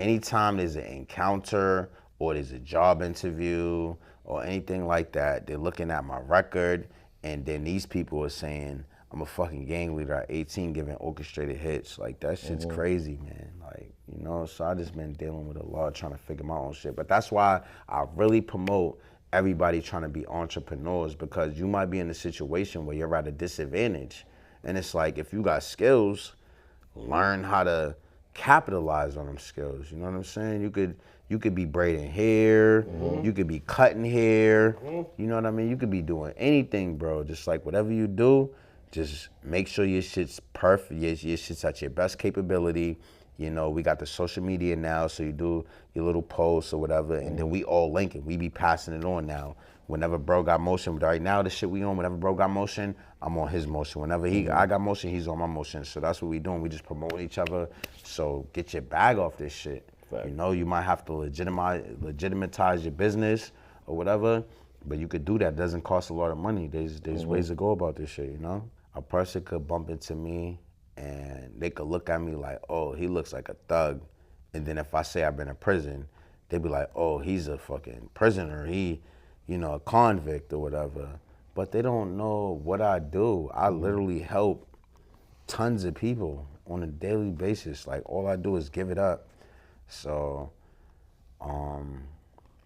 [SPEAKER 1] Anytime there's an encounter or there's a job interview or anything like that, they're looking at my record and then these people are saying, I'm a fucking gang leader at 18 giving orchestrated hits. Like, that shit's crazy, man. Like, you know, so I just been dealing with a lot, trying to figure my own shit. But that's why I really promote everybody trying to be entrepreneurs, because you might be in a situation where you're at a disadvantage. And it's like, if you got skills, learn how to capitalize on them skills. You know what I'm saying? You could be braiding hair, you could be cutting hair, you know what I mean? You could be doing anything, bro. Just like whatever you do, just make sure your shit's perfect, your shit's at your best capability. You know, we got the social media now, so you do your little posts or whatever, and then we all link it. We be passing it on now. Whenever bro got motion, but right now the shit we on, whenever bro got motion, I'm on his motion. Whenever I got motion, he's on my motion. So that's what we doing. We just promoting each other. So get your bag off this shit.
[SPEAKER 2] Fact.
[SPEAKER 1] You know, you might have to legitimatize your business or whatever, but you could do that. It doesn't cost a lot of money. There's ways to go about this shit, you know? A person could bump into me and they could look at me like, oh, he looks like a thug. And then if I say I've been in prison, they'd be like, oh, he's a fucking prisoner. He, you know, a convict or whatever. But they don't know what I do. I literally help tons of people on a daily basis. Like, all I do is give it up. So,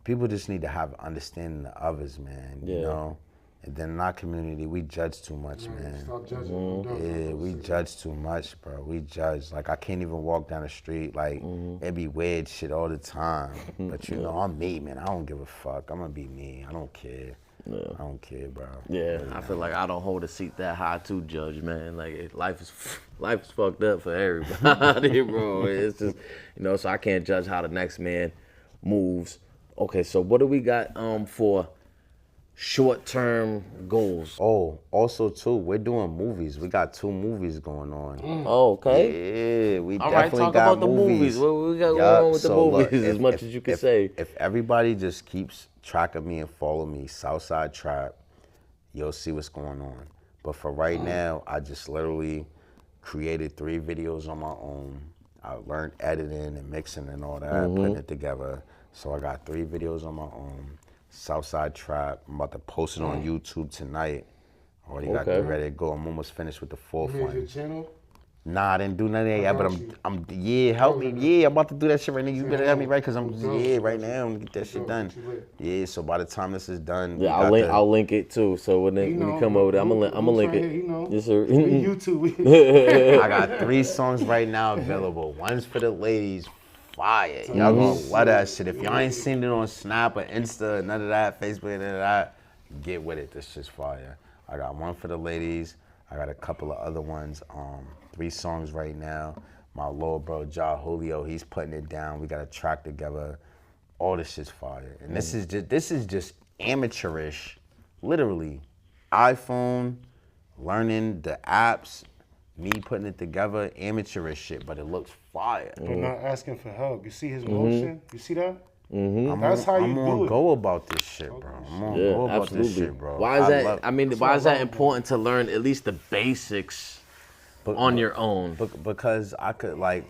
[SPEAKER 1] people just need to have understanding of others, man, you know? And then in our community, we judge too much, man.
[SPEAKER 3] Stop judging.
[SPEAKER 1] Yeah, we judge too much, bro. We judge. Like, I can't even walk down the street. Like, it be weird shit all the time. But, you know, I'm me, man. I don't give a fuck. I'm going to be me. I don't care. I don't care, bro.
[SPEAKER 2] Yeah, I feel like I don't hold a seat that high to judge, man. Like, life is fucked up for everybody, bro. It's just, you know, so I can't judge how the next man moves. Okay, so what do we got for short-term goals?
[SPEAKER 1] Oh, also, too, we're doing movies. We got 2 movies going on.
[SPEAKER 2] Oh, okay.
[SPEAKER 1] Yeah, we
[SPEAKER 2] All right,
[SPEAKER 1] definitely
[SPEAKER 2] talk
[SPEAKER 1] got
[SPEAKER 2] about the movies. What we got going on with the movies, as much as you can say.
[SPEAKER 1] If everybody just keeps track of me and follow me, Southside Trap, you'll see what's going on. But for right now, I just literally created 3 videos on my own. I learned editing and mixing and all that, putting it together. So I got 3 videos on my own. Southside Trap. I'm about to post it on YouTube tonight. Already got 3 ready to go. I'm almost finished with the 4th
[SPEAKER 3] You made
[SPEAKER 1] one.
[SPEAKER 3] your channel?
[SPEAKER 1] Nah, I didn't do none of that yet, but yeah, help me. Yeah, I'm about to do that shit right now. You better help me, right? Because right now, I'm gonna get that shit done. Yeah, so by the time this is done,
[SPEAKER 2] Yeah, I'll link it too. So when you come over there, I'm gonna link it.
[SPEAKER 3] You know,
[SPEAKER 2] yes, sir.
[SPEAKER 3] YouTube.
[SPEAKER 1] I got 3 songs right now available. One's for the ladies, fire. Y'all gonna love that shit. If y'all ain't seen it on Snap or Insta, none of that, Facebook, none of that, get with it. This shit's fire. I got one for the ladies. I got a couple of other ones. 3 songs right now. My little bro, Ja Julio, he's putting it down. We got a track together. All this shit's fire. And this is just amateurish. Literally. iPhone, learning the apps, me putting it together, amateurish shit, but it looks fire.
[SPEAKER 3] But not asking for help. You see his motion? You see that?
[SPEAKER 1] I'm
[SPEAKER 3] That's how you
[SPEAKER 1] on
[SPEAKER 3] do it.
[SPEAKER 1] go about this shit, bro. I'm on go about this shit, bro.
[SPEAKER 2] Why is that? Why is that important to learn at least the basics on your own?
[SPEAKER 1] Because I could like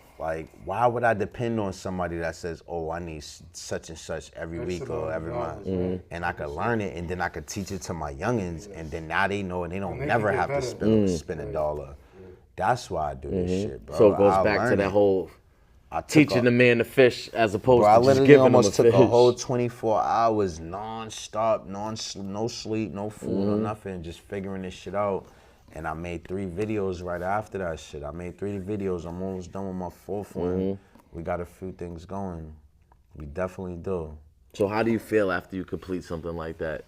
[SPEAKER 1] why would I depend on somebody that says, oh, I need such and such every week or every month, and I could learn it and then I could teach it to my youngins, and then now they know and they don't never have to spend a dollar. That's why I do this shit, bro.
[SPEAKER 2] So it goes back to that whole teaching the man to fish as opposed
[SPEAKER 1] I
[SPEAKER 2] to just
[SPEAKER 1] literally
[SPEAKER 2] giving him a
[SPEAKER 1] almost took
[SPEAKER 2] fish.
[SPEAKER 1] a whole 24 hours non-stop, no sleep, no food, no nothing, just figuring this shit out. And I made 3 videos right after that shit. I made 3 videos. I'm almost done with my 4th one. We got a few things going. We definitely do.
[SPEAKER 2] So how do you feel after you complete something like that?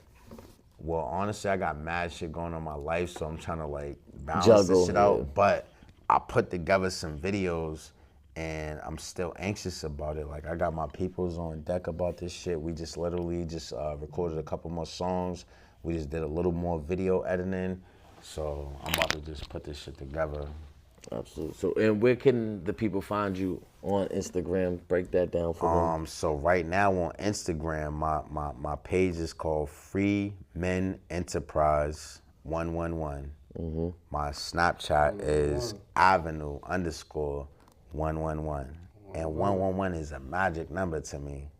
[SPEAKER 1] Well, honestly, I got mad shit going on in my life, so I'm trying to like balance
[SPEAKER 2] Juggle,
[SPEAKER 1] this shit out. But I put together some videos, and I'm still anxious about it. Like, I got my peoples on deck about this shit. We just literally just recorded a couple more songs. We just did a little more video editing. So I'm about to just put this shit together.
[SPEAKER 2] Absolutely. So, and where can the people find you on Instagram? Break that down for them.
[SPEAKER 1] So right now on Instagram, my page is called Free Men Enterprise 111. My Snapchat is Avenue_111. And 111 is a magic number to me.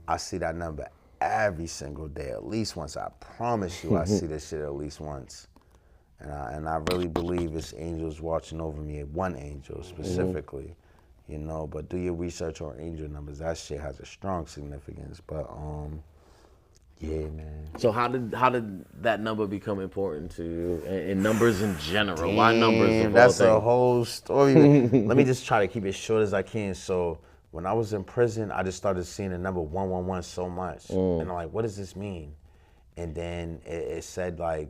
[SPEAKER 1] I see that number every single day, at least once. I promise you, I see this shit at least once. And I really believe it's angels watching over me, one angel specifically, you know, but do your research on angel numbers. That shit has a strong significance, but yeah, man.
[SPEAKER 2] So how did that number become important to you, and numbers in general? Why numbers?
[SPEAKER 1] That's a whole story. Let me just try to keep it short as I can. So when I was in prison, I just started seeing the number 111 so much, and I'm like, what does this mean? And then it said I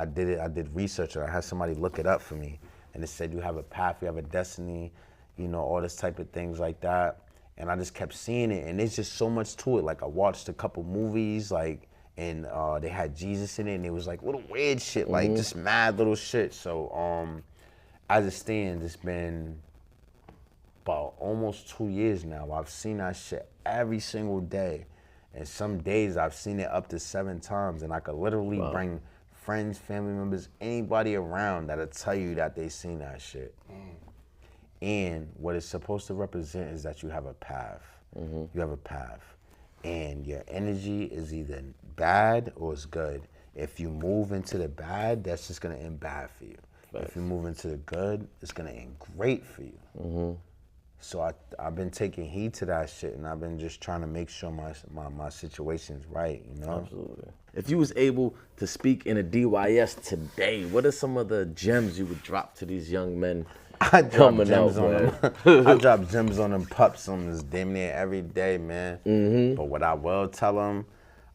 [SPEAKER 1] did research, or I had somebody look it up for me. And it said you have a path, you have a destiny, you know, all this type of things like that. And I just kept seeing it, and there's just so much to it. Like, I watched a couple movies, like, and they had Jesus in it, and it was like little weird shit, like just mad little shit. So as it stands, it's been about almost 2 years now. I've seen that shit every single day. And some days I've seen it up to 7 times. And I could literally bring friends, family members, anybody around that'll tell you that they seen that shit. And what it's supposed to represent is that you have a path. You have a path. And your energy is either bad or it's good. If you move into the bad, that's just gonna end bad for you. If you move into the good, it's gonna end great for you. So I've been taking heed to that shit, and I've been just trying to make sure my situation's right, you know?
[SPEAKER 2] Absolutely. If you was able to speak in a DYS today, what are some of the gems you would drop to these young men
[SPEAKER 1] I drop
[SPEAKER 2] coming
[SPEAKER 1] gems
[SPEAKER 2] out,
[SPEAKER 1] on
[SPEAKER 2] man?
[SPEAKER 1] them. I drop gems on them pups on this damn near every day, man. But what I will tell them,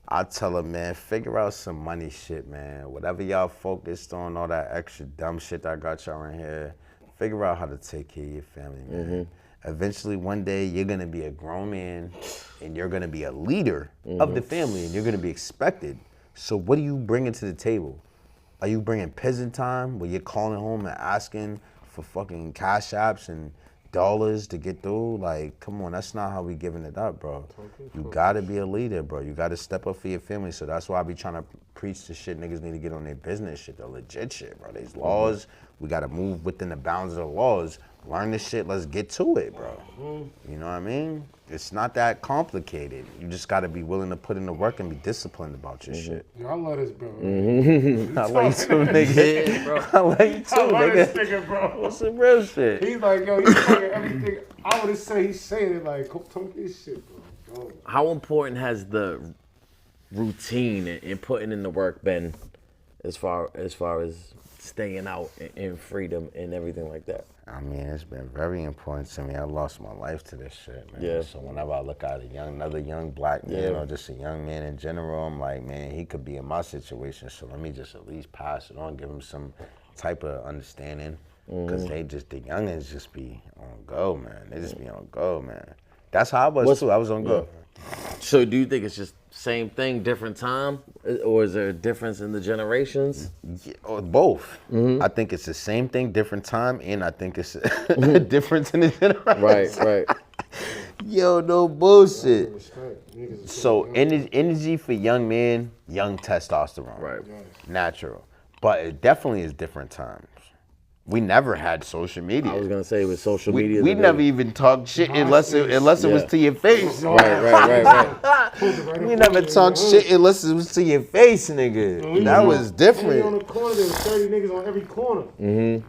[SPEAKER 1] I tell them, man, figure out some money shit, man. Whatever y'all focused on, all that extra dumb shit that got y'all in here, figure out how to take care of your family, man. Eventually, one day, you're gonna be a grown man, and you're gonna be a leader of the family, and you're gonna be expected. So what are you bringing to the table? Are you bringing peasant time, where you're calling home and asking for fucking cash apps and dollars to get through? Like, come on, that's not how we giving it up, bro. You gotta be a leader, bro. You gotta step up for your family. So that's why I be trying to preach the shit niggas need to get on their business shit, the legit shit, bro. These laws, we gotta move within the bounds of the laws. Learn this shit, let's get to it, bro. You know what I mean? It's not that complicated. You just gotta be willing to put in the work and be disciplined about your shit.
[SPEAKER 3] Yo, I love this, bro.
[SPEAKER 1] I love you too, nigga.
[SPEAKER 2] Yeah, bro.
[SPEAKER 1] I love you too,
[SPEAKER 3] I love this
[SPEAKER 1] nigga.
[SPEAKER 3] nigga, bro.
[SPEAKER 1] What's some real shit?
[SPEAKER 3] He's like, yo, he's fucking everything. I would say he's saying it like, talk this shit, bro. Go.
[SPEAKER 2] How important has the routine and putting in the work been as far as staying out in freedom and everything like that?
[SPEAKER 1] I mean, it's been very important to me. I lost my life to this shit, man.
[SPEAKER 2] Yeah.
[SPEAKER 1] So whenever I look at another young black man or just a young man in general, I'm like, man, he could be in my situation. So let me just at least pass it on, give him some type of understanding. Because the youngins just be on go, man. They just be on go, man. That's how I was too. I was on go.
[SPEAKER 2] So do you think it's just same thing, different time? Or is there a difference in the generations?
[SPEAKER 1] Yeah, or both. I think it's the same thing, different time, and I think it's a difference in the generation.
[SPEAKER 2] Right.
[SPEAKER 1] Yo, no bullshit.
[SPEAKER 3] Respect. Niggas
[SPEAKER 1] So energy for young men, young testosterone.
[SPEAKER 2] Right.
[SPEAKER 1] Natural. But it definitely is different times. We never had social media.
[SPEAKER 2] I was gonna say with social
[SPEAKER 1] we
[SPEAKER 2] media.
[SPEAKER 1] never even talked shit unless it was to your face.
[SPEAKER 2] Right.
[SPEAKER 1] We never talked shit unless it was to your face, nigga. That was
[SPEAKER 3] When we on
[SPEAKER 1] different.
[SPEAKER 3] the corner, there was 30 niggas on every corner.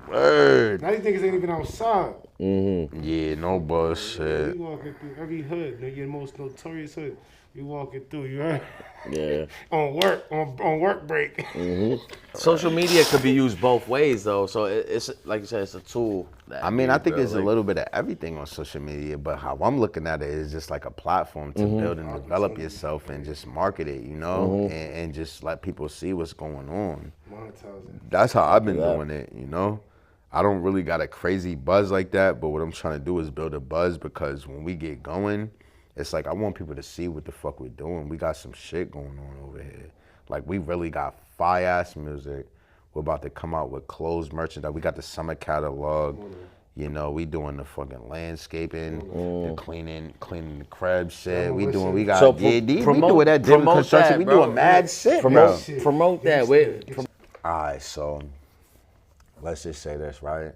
[SPEAKER 1] Word.
[SPEAKER 3] Now these niggas ain't even outside.
[SPEAKER 1] Yeah, no bullshit.
[SPEAKER 3] You walking through every hood, nigga, your most notorious hood. You walking through, you heard?
[SPEAKER 2] Yeah.
[SPEAKER 3] on work break.
[SPEAKER 2] Social media could be used both ways though. So it's like you said, it's a tool.
[SPEAKER 1] I mean, I think there's a little bit of everything on social media, but how I'm looking at it is just like a platform to build and develop yourself and just market it, you know, and just let people see what's going on.
[SPEAKER 3] Monetizing.
[SPEAKER 1] That's how I've been doing it, you know. I don't really got a crazy buzz like that, but what I'm trying to do is build a buzz because when we get going, it's like I want people to see what the fuck we're doing. We got some shit going on over here. Like we really got fire-ass music. We're about to come out with clothes merchandise. We got the summer catalog. You know, we doing the fucking landscaping, the cleaning the crib shit. We doing that different construction. We doing mad shit, bro.
[SPEAKER 2] Promote that.
[SPEAKER 1] All right, so let's just say this, right?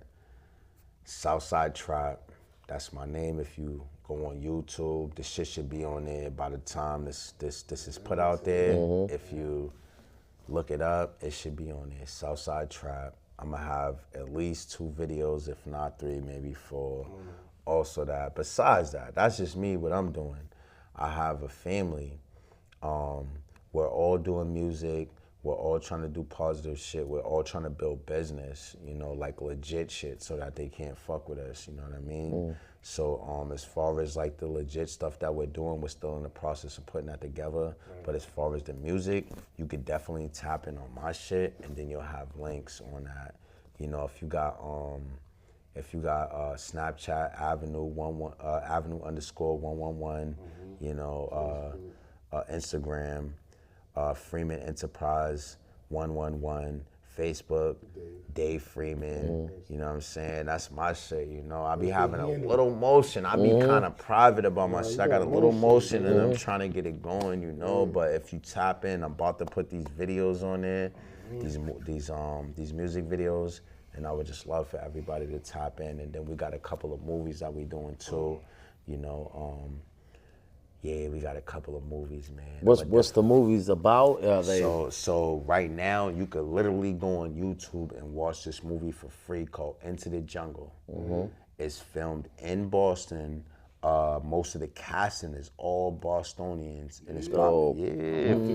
[SPEAKER 1] Southside Trap. That's my name. If you go on YouTube, the shit should be on there by the time this is put out there. If you look it up, it should be on there. Southside Trap. I'm gonna have at least 2 videos, if not 3, maybe 4. Also that. Besides that, that's just me, what I'm doing. I have a family. We're all doing music. We're all trying to do positive shit. We're all trying to build business, you know, like legit shit so that they can't fuck with us, you know what I mean? So as far as like the legit stuff that we're doing, we're still in the process of putting that together. But as far as the music, you could definitely tap in on my shit and then you'll have links on that. You know, if you got Snapchat Avenue _111, you know, Instagram, Freeman Enterprise 111, Facebook, Dave Freeman, you know what I'm saying? That's my shit, you know? I be having a little motion. I be kind of private about my shit. I got a little motion and I'm trying to get it going, you know? But if you tap in, I'm about to put these videos on there, these music videos, and I would just love for everybody to tap in. And then we got a couple of movies that we doing too, you know? Yeah, we got a couple of movies, man.
[SPEAKER 2] What's the movies about?
[SPEAKER 1] So right now, you could literally go on YouTube and watch this movie for free called Into the Jungle. It's filmed in Boston. Most of the casting is all Bostonians, and it's about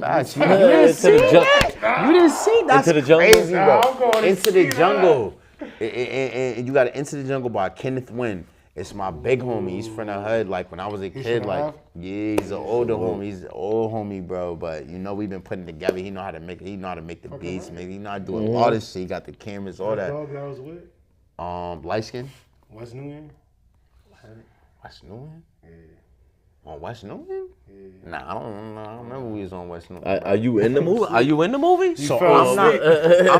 [SPEAKER 1] facts. You didn't see that? You didn't see that? That's crazy, bro. Into the Jungle. And you got Into the Jungle by Kenneth Wynn. It's my big homie. He's from the hood. Like when I was a kid, like he's an older homie. He's an old homie, bro. But you know we've been putting together. He know how to make it. He know how to make the beats. Maybe he know how to do all this shit. He got the cameras, all that.
[SPEAKER 3] Dog that I was with?
[SPEAKER 1] Light skin.
[SPEAKER 3] West Newton.
[SPEAKER 1] West Newton?
[SPEAKER 3] Yeah.
[SPEAKER 1] On West Newton? Yeah. Nah, I don't remember we was on West Newton.
[SPEAKER 2] Are you in the movie? Are you in the movie?
[SPEAKER 1] So I'm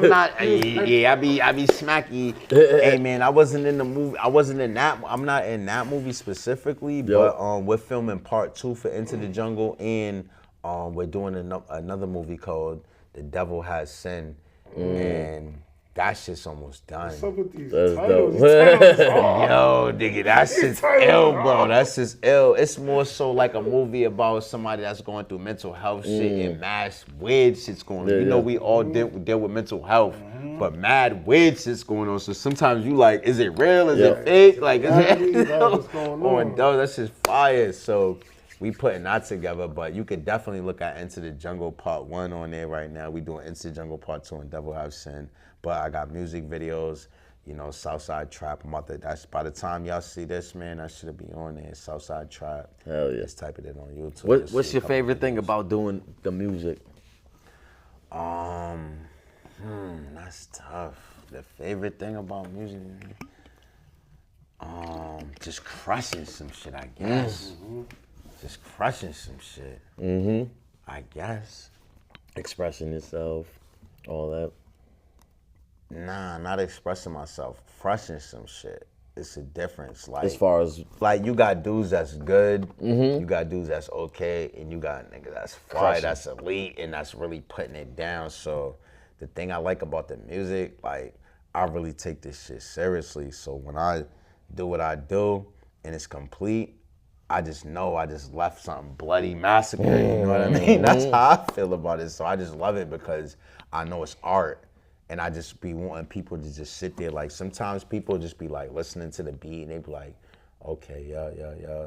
[SPEAKER 1] not. Yeah, I be smacky. Hey man, I wasn't in the movie. I wasn't in that. I'm not in that movie specifically, but we're filming part 2 for Into the Jungle, and we're doing another movie called The Devil Has Sin, and that shit's almost done.
[SPEAKER 3] What's up with these
[SPEAKER 2] That's
[SPEAKER 3] titles?
[SPEAKER 1] Yo, nigga, that shit's ill, bro. That's just ill. It's more so like a movie about somebody that's going through mental health shit and mass weird shit's going on. You know, we all deal with mental health, but mad weird shit's going on. So sometimes you like, is it real? Is it fake? Like, is it?
[SPEAKER 3] What's going on?
[SPEAKER 1] Dog, that's just fire. So we putting that together, but you could definitely look at Into the Jungle Part 1 on there right now. We doing Into the Jungle Part 2 and Devil Have Sin. But I got music videos, you know, Southside Trap. That's by the time y'all see this, man, that should be on there. Southside Trap.
[SPEAKER 2] Hell yeah.
[SPEAKER 1] Just type it in on YouTube.
[SPEAKER 2] What's your favorite thing about doing the music?
[SPEAKER 1] That's tough. The favorite thing about music, just crushing some shit, I guess. Just crushing some shit. I guess.
[SPEAKER 2] Expressing yourself, all that.
[SPEAKER 1] Nah, not expressing myself. Crushing some shit. It's a difference. Like,
[SPEAKER 2] As far as
[SPEAKER 1] like you got dudes that's good, you got dudes that's okay, and you got niggas that's fire, that's elite, and that's really putting it down. So the thing I like about the music, like I really take this shit seriously. So when I do what I do and it's complete, I just know I just left something bloody massacre. You know what I mean? That's how I feel about it. So I just love it because I know it's art. And I just be wanting people to just sit there. Like sometimes people just be like listening to the beat and they be like, okay, yeah.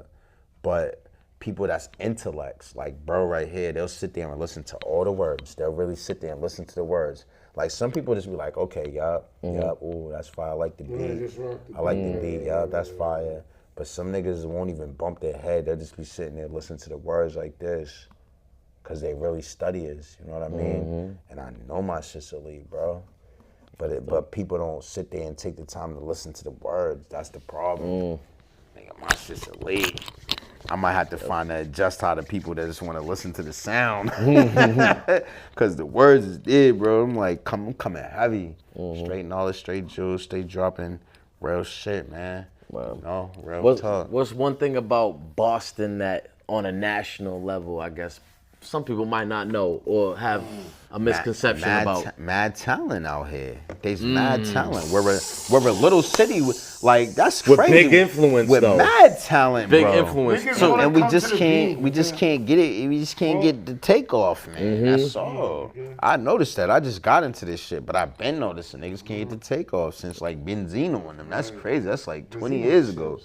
[SPEAKER 1] But people that's intellects, like bro right here, they'll sit there and listen to all the words. They'll really sit there and listen to the words. Like some people just be like, okay, yup, ooh, that's fire. I like the beat. I like the beat, that's fire. But some niggas won't even bump their head. They'll just be sitting there listening to the words like this. Cause they really studiers, you know what I mean? And I know my shit's elite, bro. But people don't sit there and take the time to listen to the words. That's the problem. Nigga, my shit's elite. I might have to find that just how the people that just want to listen to the sound. Cause the words is there, bro. I'm like, I'm coming heavy. Straight knowledge, straight jewels, straight dropping real shit, man.
[SPEAKER 2] Wow.
[SPEAKER 1] You know, real talk.
[SPEAKER 2] What's one thing about Boston that on a national level, I guess, some people might not know or have a misconception about?
[SPEAKER 1] Mad talent out here. There's mad talent. We're a little city with, like, that's
[SPEAKER 2] with
[SPEAKER 1] crazy.
[SPEAKER 2] Big influence,
[SPEAKER 1] with
[SPEAKER 2] though.
[SPEAKER 1] Mad talent,
[SPEAKER 2] big
[SPEAKER 1] bro.
[SPEAKER 2] Influence.
[SPEAKER 1] So and we just can't get it. We just can't get the takeoff, man. That's all. I noticed that. I just got into this shit, but I've been noticing niggas can't get the takeoff since like Benzino on them. That's crazy. That's like 20 years ago.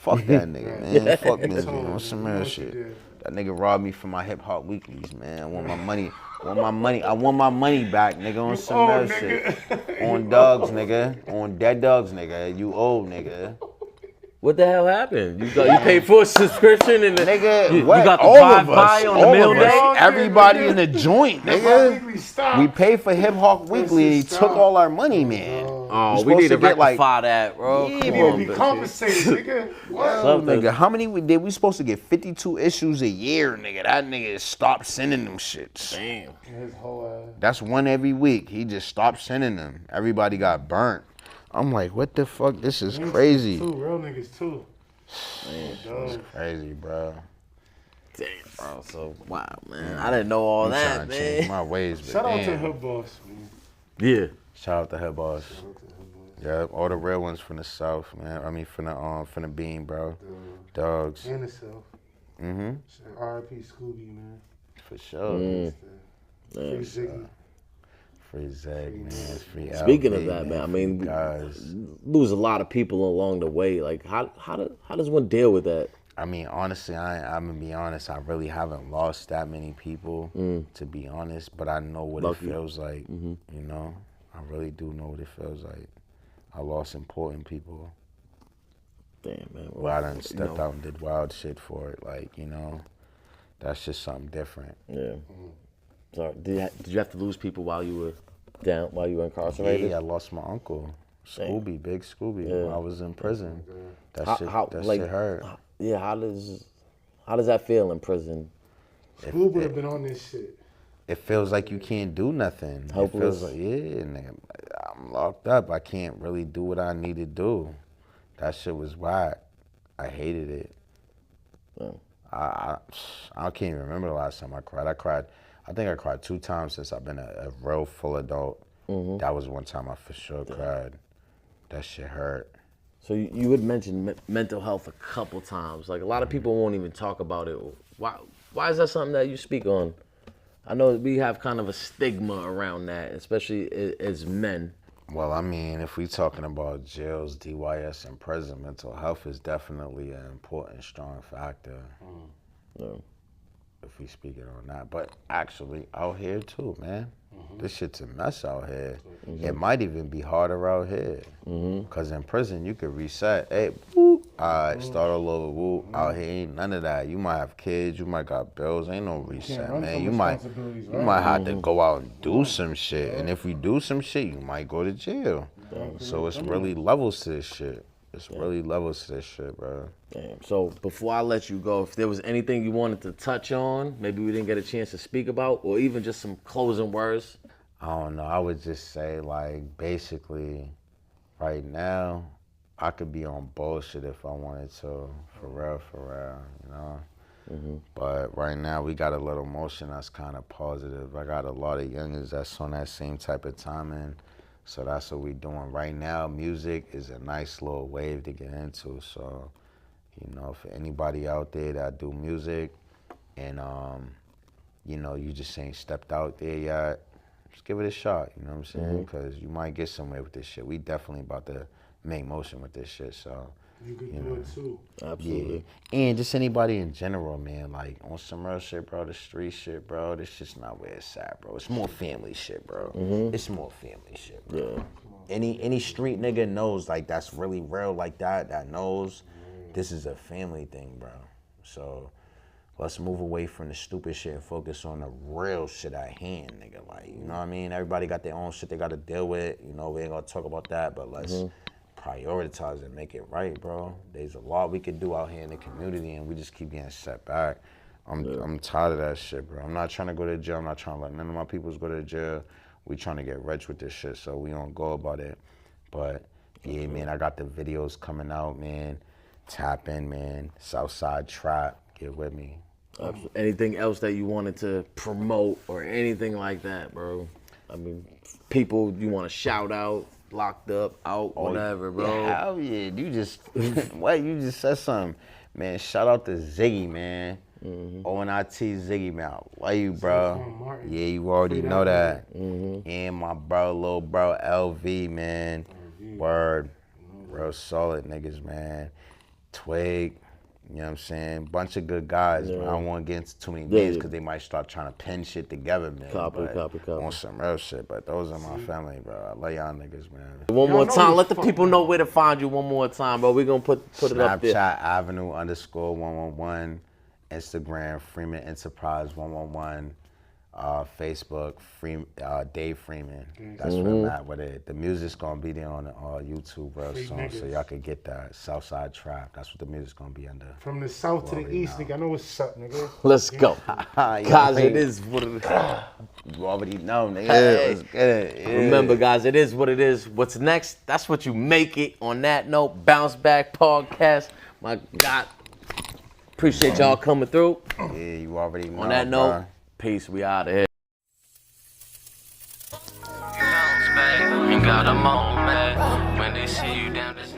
[SPEAKER 1] Fuck that nigga, man. Fuck Benzino on some real shit. That nigga robbed me from my hip hop weeklies, man. I want my money. I want my money back, nigga, on some real shit. On dogs, nigga. On dead dogs, nigga. You old, nigga.
[SPEAKER 2] What the hell happened? You paid for a subscription and
[SPEAKER 1] nigga,
[SPEAKER 2] you got the
[SPEAKER 1] all of
[SPEAKER 2] buy
[SPEAKER 1] us,
[SPEAKER 2] on the middle day?
[SPEAKER 1] Everybody in the joint, nigga. We paid for Hip Hop Weekly. He took all our money, man.
[SPEAKER 2] Oh, we need to rectify that, bro.
[SPEAKER 1] Yeah,
[SPEAKER 2] Come
[SPEAKER 3] You
[SPEAKER 2] on,
[SPEAKER 3] be
[SPEAKER 2] bitch.
[SPEAKER 3] compensated, nigga. What?
[SPEAKER 2] Something.
[SPEAKER 1] Nigga, how many we supposed to get 52 issues a year, nigga? That nigga stopped sending them shits.
[SPEAKER 2] Damn.
[SPEAKER 3] His whole ass.
[SPEAKER 1] That's one every week. He just stopped sending them. Everybody got burnt. I'm like, what the fuck? This is crazy.
[SPEAKER 3] Too, real niggas too.
[SPEAKER 1] It's crazy, bro.
[SPEAKER 2] Damn, bro. So, wow, man. I didn't know all
[SPEAKER 1] I'm
[SPEAKER 2] that,
[SPEAKER 1] trying to change
[SPEAKER 2] man.
[SPEAKER 1] my ways, but
[SPEAKER 3] Shout out to
[SPEAKER 1] damn.
[SPEAKER 3] her boss, man.
[SPEAKER 2] Yeah.
[SPEAKER 1] Shout out to her boss. Yeah, all the real ones from the South, man. I mean, from the Bean, bro. Dogs.
[SPEAKER 3] And herself.
[SPEAKER 1] Mm-hmm.
[SPEAKER 3] R.I.P. Scooby, man.
[SPEAKER 1] For sure.
[SPEAKER 3] Free Ziggy.
[SPEAKER 1] Free Zeg, man. Free
[SPEAKER 2] Speaking
[SPEAKER 1] LV,
[SPEAKER 2] of that, man, I mean,
[SPEAKER 1] guys.
[SPEAKER 2] lose a lot of people along the way. Like, how does one deal with that?
[SPEAKER 1] I mean, honestly, I'm gonna be honest. I really haven't lost that many people, to be honest. But I know what it feels like. You know, I really do know what it feels like. I lost important people.
[SPEAKER 2] Damn, man.
[SPEAKER 1] Well, I done stepped out and did wild shit for it. Like, you know, that's just something different.
[SPEAKER 2] Yeah. Sorry. Did you have to lose people while you were incarcerated?
[SPEAKER 1] Yeah, I lost my uncle, Scooby, Big Scooby, when I was in prison. That shit hurt.
[SPEAKER 2] Yeah, how does that feel in prison?
[SPEAKER 3] Scooby would have been on this shit.
[SPEAKER 1] It feels like you can't do nothing.
[SPEAKER 2] Hopeless.
[SPEAKER 1] It feels like, yeah, nigga, I'm locked up. I can't really do what I need to do. That shit was whack. I hated it.
[SPEAKER 2] Yeah.
[SPEAKER 1] I can't even remember the last time I cried. I think I cried 2 times since I've been a real full adult. That was one time I for sure cried. That shit hurt.
[SPEAKER 2] So you would mention mental health a couple times. Like, a lot of people won't even talk about it. Why is that something that you speak on? I know we have kind of a stigma around that, especially as men.
[SPEAKER 1] Well, I mean, if we talking about jails, DYS, and prison, mental health is definitely an important, strong factor.
[SPEAKER 2] Yeah.
[SPEAKER 1] If we speaking on that. But actually, out here too, man. This shit's a mess out here. It might even be harder out here. Because in prison, you could reset. Hey, whoop, all right, start all over, whoop. Out here ain't none of that. You might have kids, you might got bills, ain't no reset, man. You might have to go out and do some shit. And if you do some shit, you might go to jail. So it's really levels to this shit. It's really levels to this shit, bro.
[SPEAKER 2] Damn. So before I let you go, if there was anything you wanted to touch on, maybe we didn't get a chance to speak about, or even just some closing words.
[SPEAKER 1] I don't know. I would just say, like, basically, right now, I could be on bullshit if I wanted to, for real, you know? But right now, we got a little motion that's kind of positive. I got a lot of youngins that's on that same type of timing. So that's what we doing right now. Music is a nice little wave to get into. So, you know, for anybody out there that do music and, you know, you just ain't stepped out there yet, just give it a shot, you know what I'm saying? Because you might get somewhere with this shit. We definitely about to make motion with this shit, so.
[SPEAKER 3] You could do it too.
[SPEAKER 2] Absolutely.
[SPEAKER 1] Yeah. And just anybody in general, man, like on some real shit, bro, the street shit, bro, this shit's not where it's at, bro. It's more family shit, bro. It's more family shit, bro.
[SPEAKER 2] Yeah.
[SPEAKER 1] Any street nigga knows, like, that's really real like that knows this is a family thing, bro. So let's move away from the stupid shit and focus on the real shit at hand, nigga. Like, you know what I mean? Everybody got their own shit they got to deal with. You know, we ain't gonna talk about that, but let's prioritize and make it right, bro. There's a lot we could do out here in the community, and we just keep getting set back. I'm tired of that shit, bro. I'm not trying to go to jail. I'm not trying to let none of my peoples go to jail. We trying to get rich with this shit, so we don't go about it. But yeah, man, I got the videos coming out, man. Tap in, man. Southside Trap, get with me.
[SPEAKER 2] Anything else that you wanted to promote or anything like that, bro? I mean, people you want to shout out, locked up, out, whatever, bro.
[SPEAKER 1] Yeah, hell yeah. You just, what? You just said something. Man, shout out to Ziggy, man. ONIT Ziggy, man. I love you, bro. Yeah, you already know that. And my bro, little bro, LV, man. Word. Real solid niggas, man. Twig. You know what I'm saying? Bunch of good guys, man. I don't want to get into too many names because they might start trying to pin shit together, man.
[SPEAKER 2] Copy.
[SPEAKER 1] On some real shit, but those are my family, bro. I love y'all niggas, man.
[SPEAKER 2] One more time, let the people know where to find you one more time, bro. We're going to put it up there.
[SPEAKER 1] Snapchat Avenue _111, Instagram Freeman Enterprise 111. Facebook, Dave Freeman. That's where I'm at with it. The music's gonna be there on YouTube real soon, so y'all can get that. Southside Trap. That's what the music's gonna be under.
[SPEAKER 3] From the south to the east, nigga. I know what's up, nigga.
[SPEAKER 2] Let's go. Guys, it is what it is.
[SPEAKER 1] You already know, nigga. Hey. Let's get it. Yeah.
[SPEAKER 2] Remember, guys, it is what it is. What's next? That's what you make it. On that note, Bounce Back Podcast. My God. Appreciate y'all coming through.
[SPEAKER 1] Yeah, you already know.
[SPEAKER 2] On that note, peace. We out of here. Bounce back, ain't got a moment when they see you down this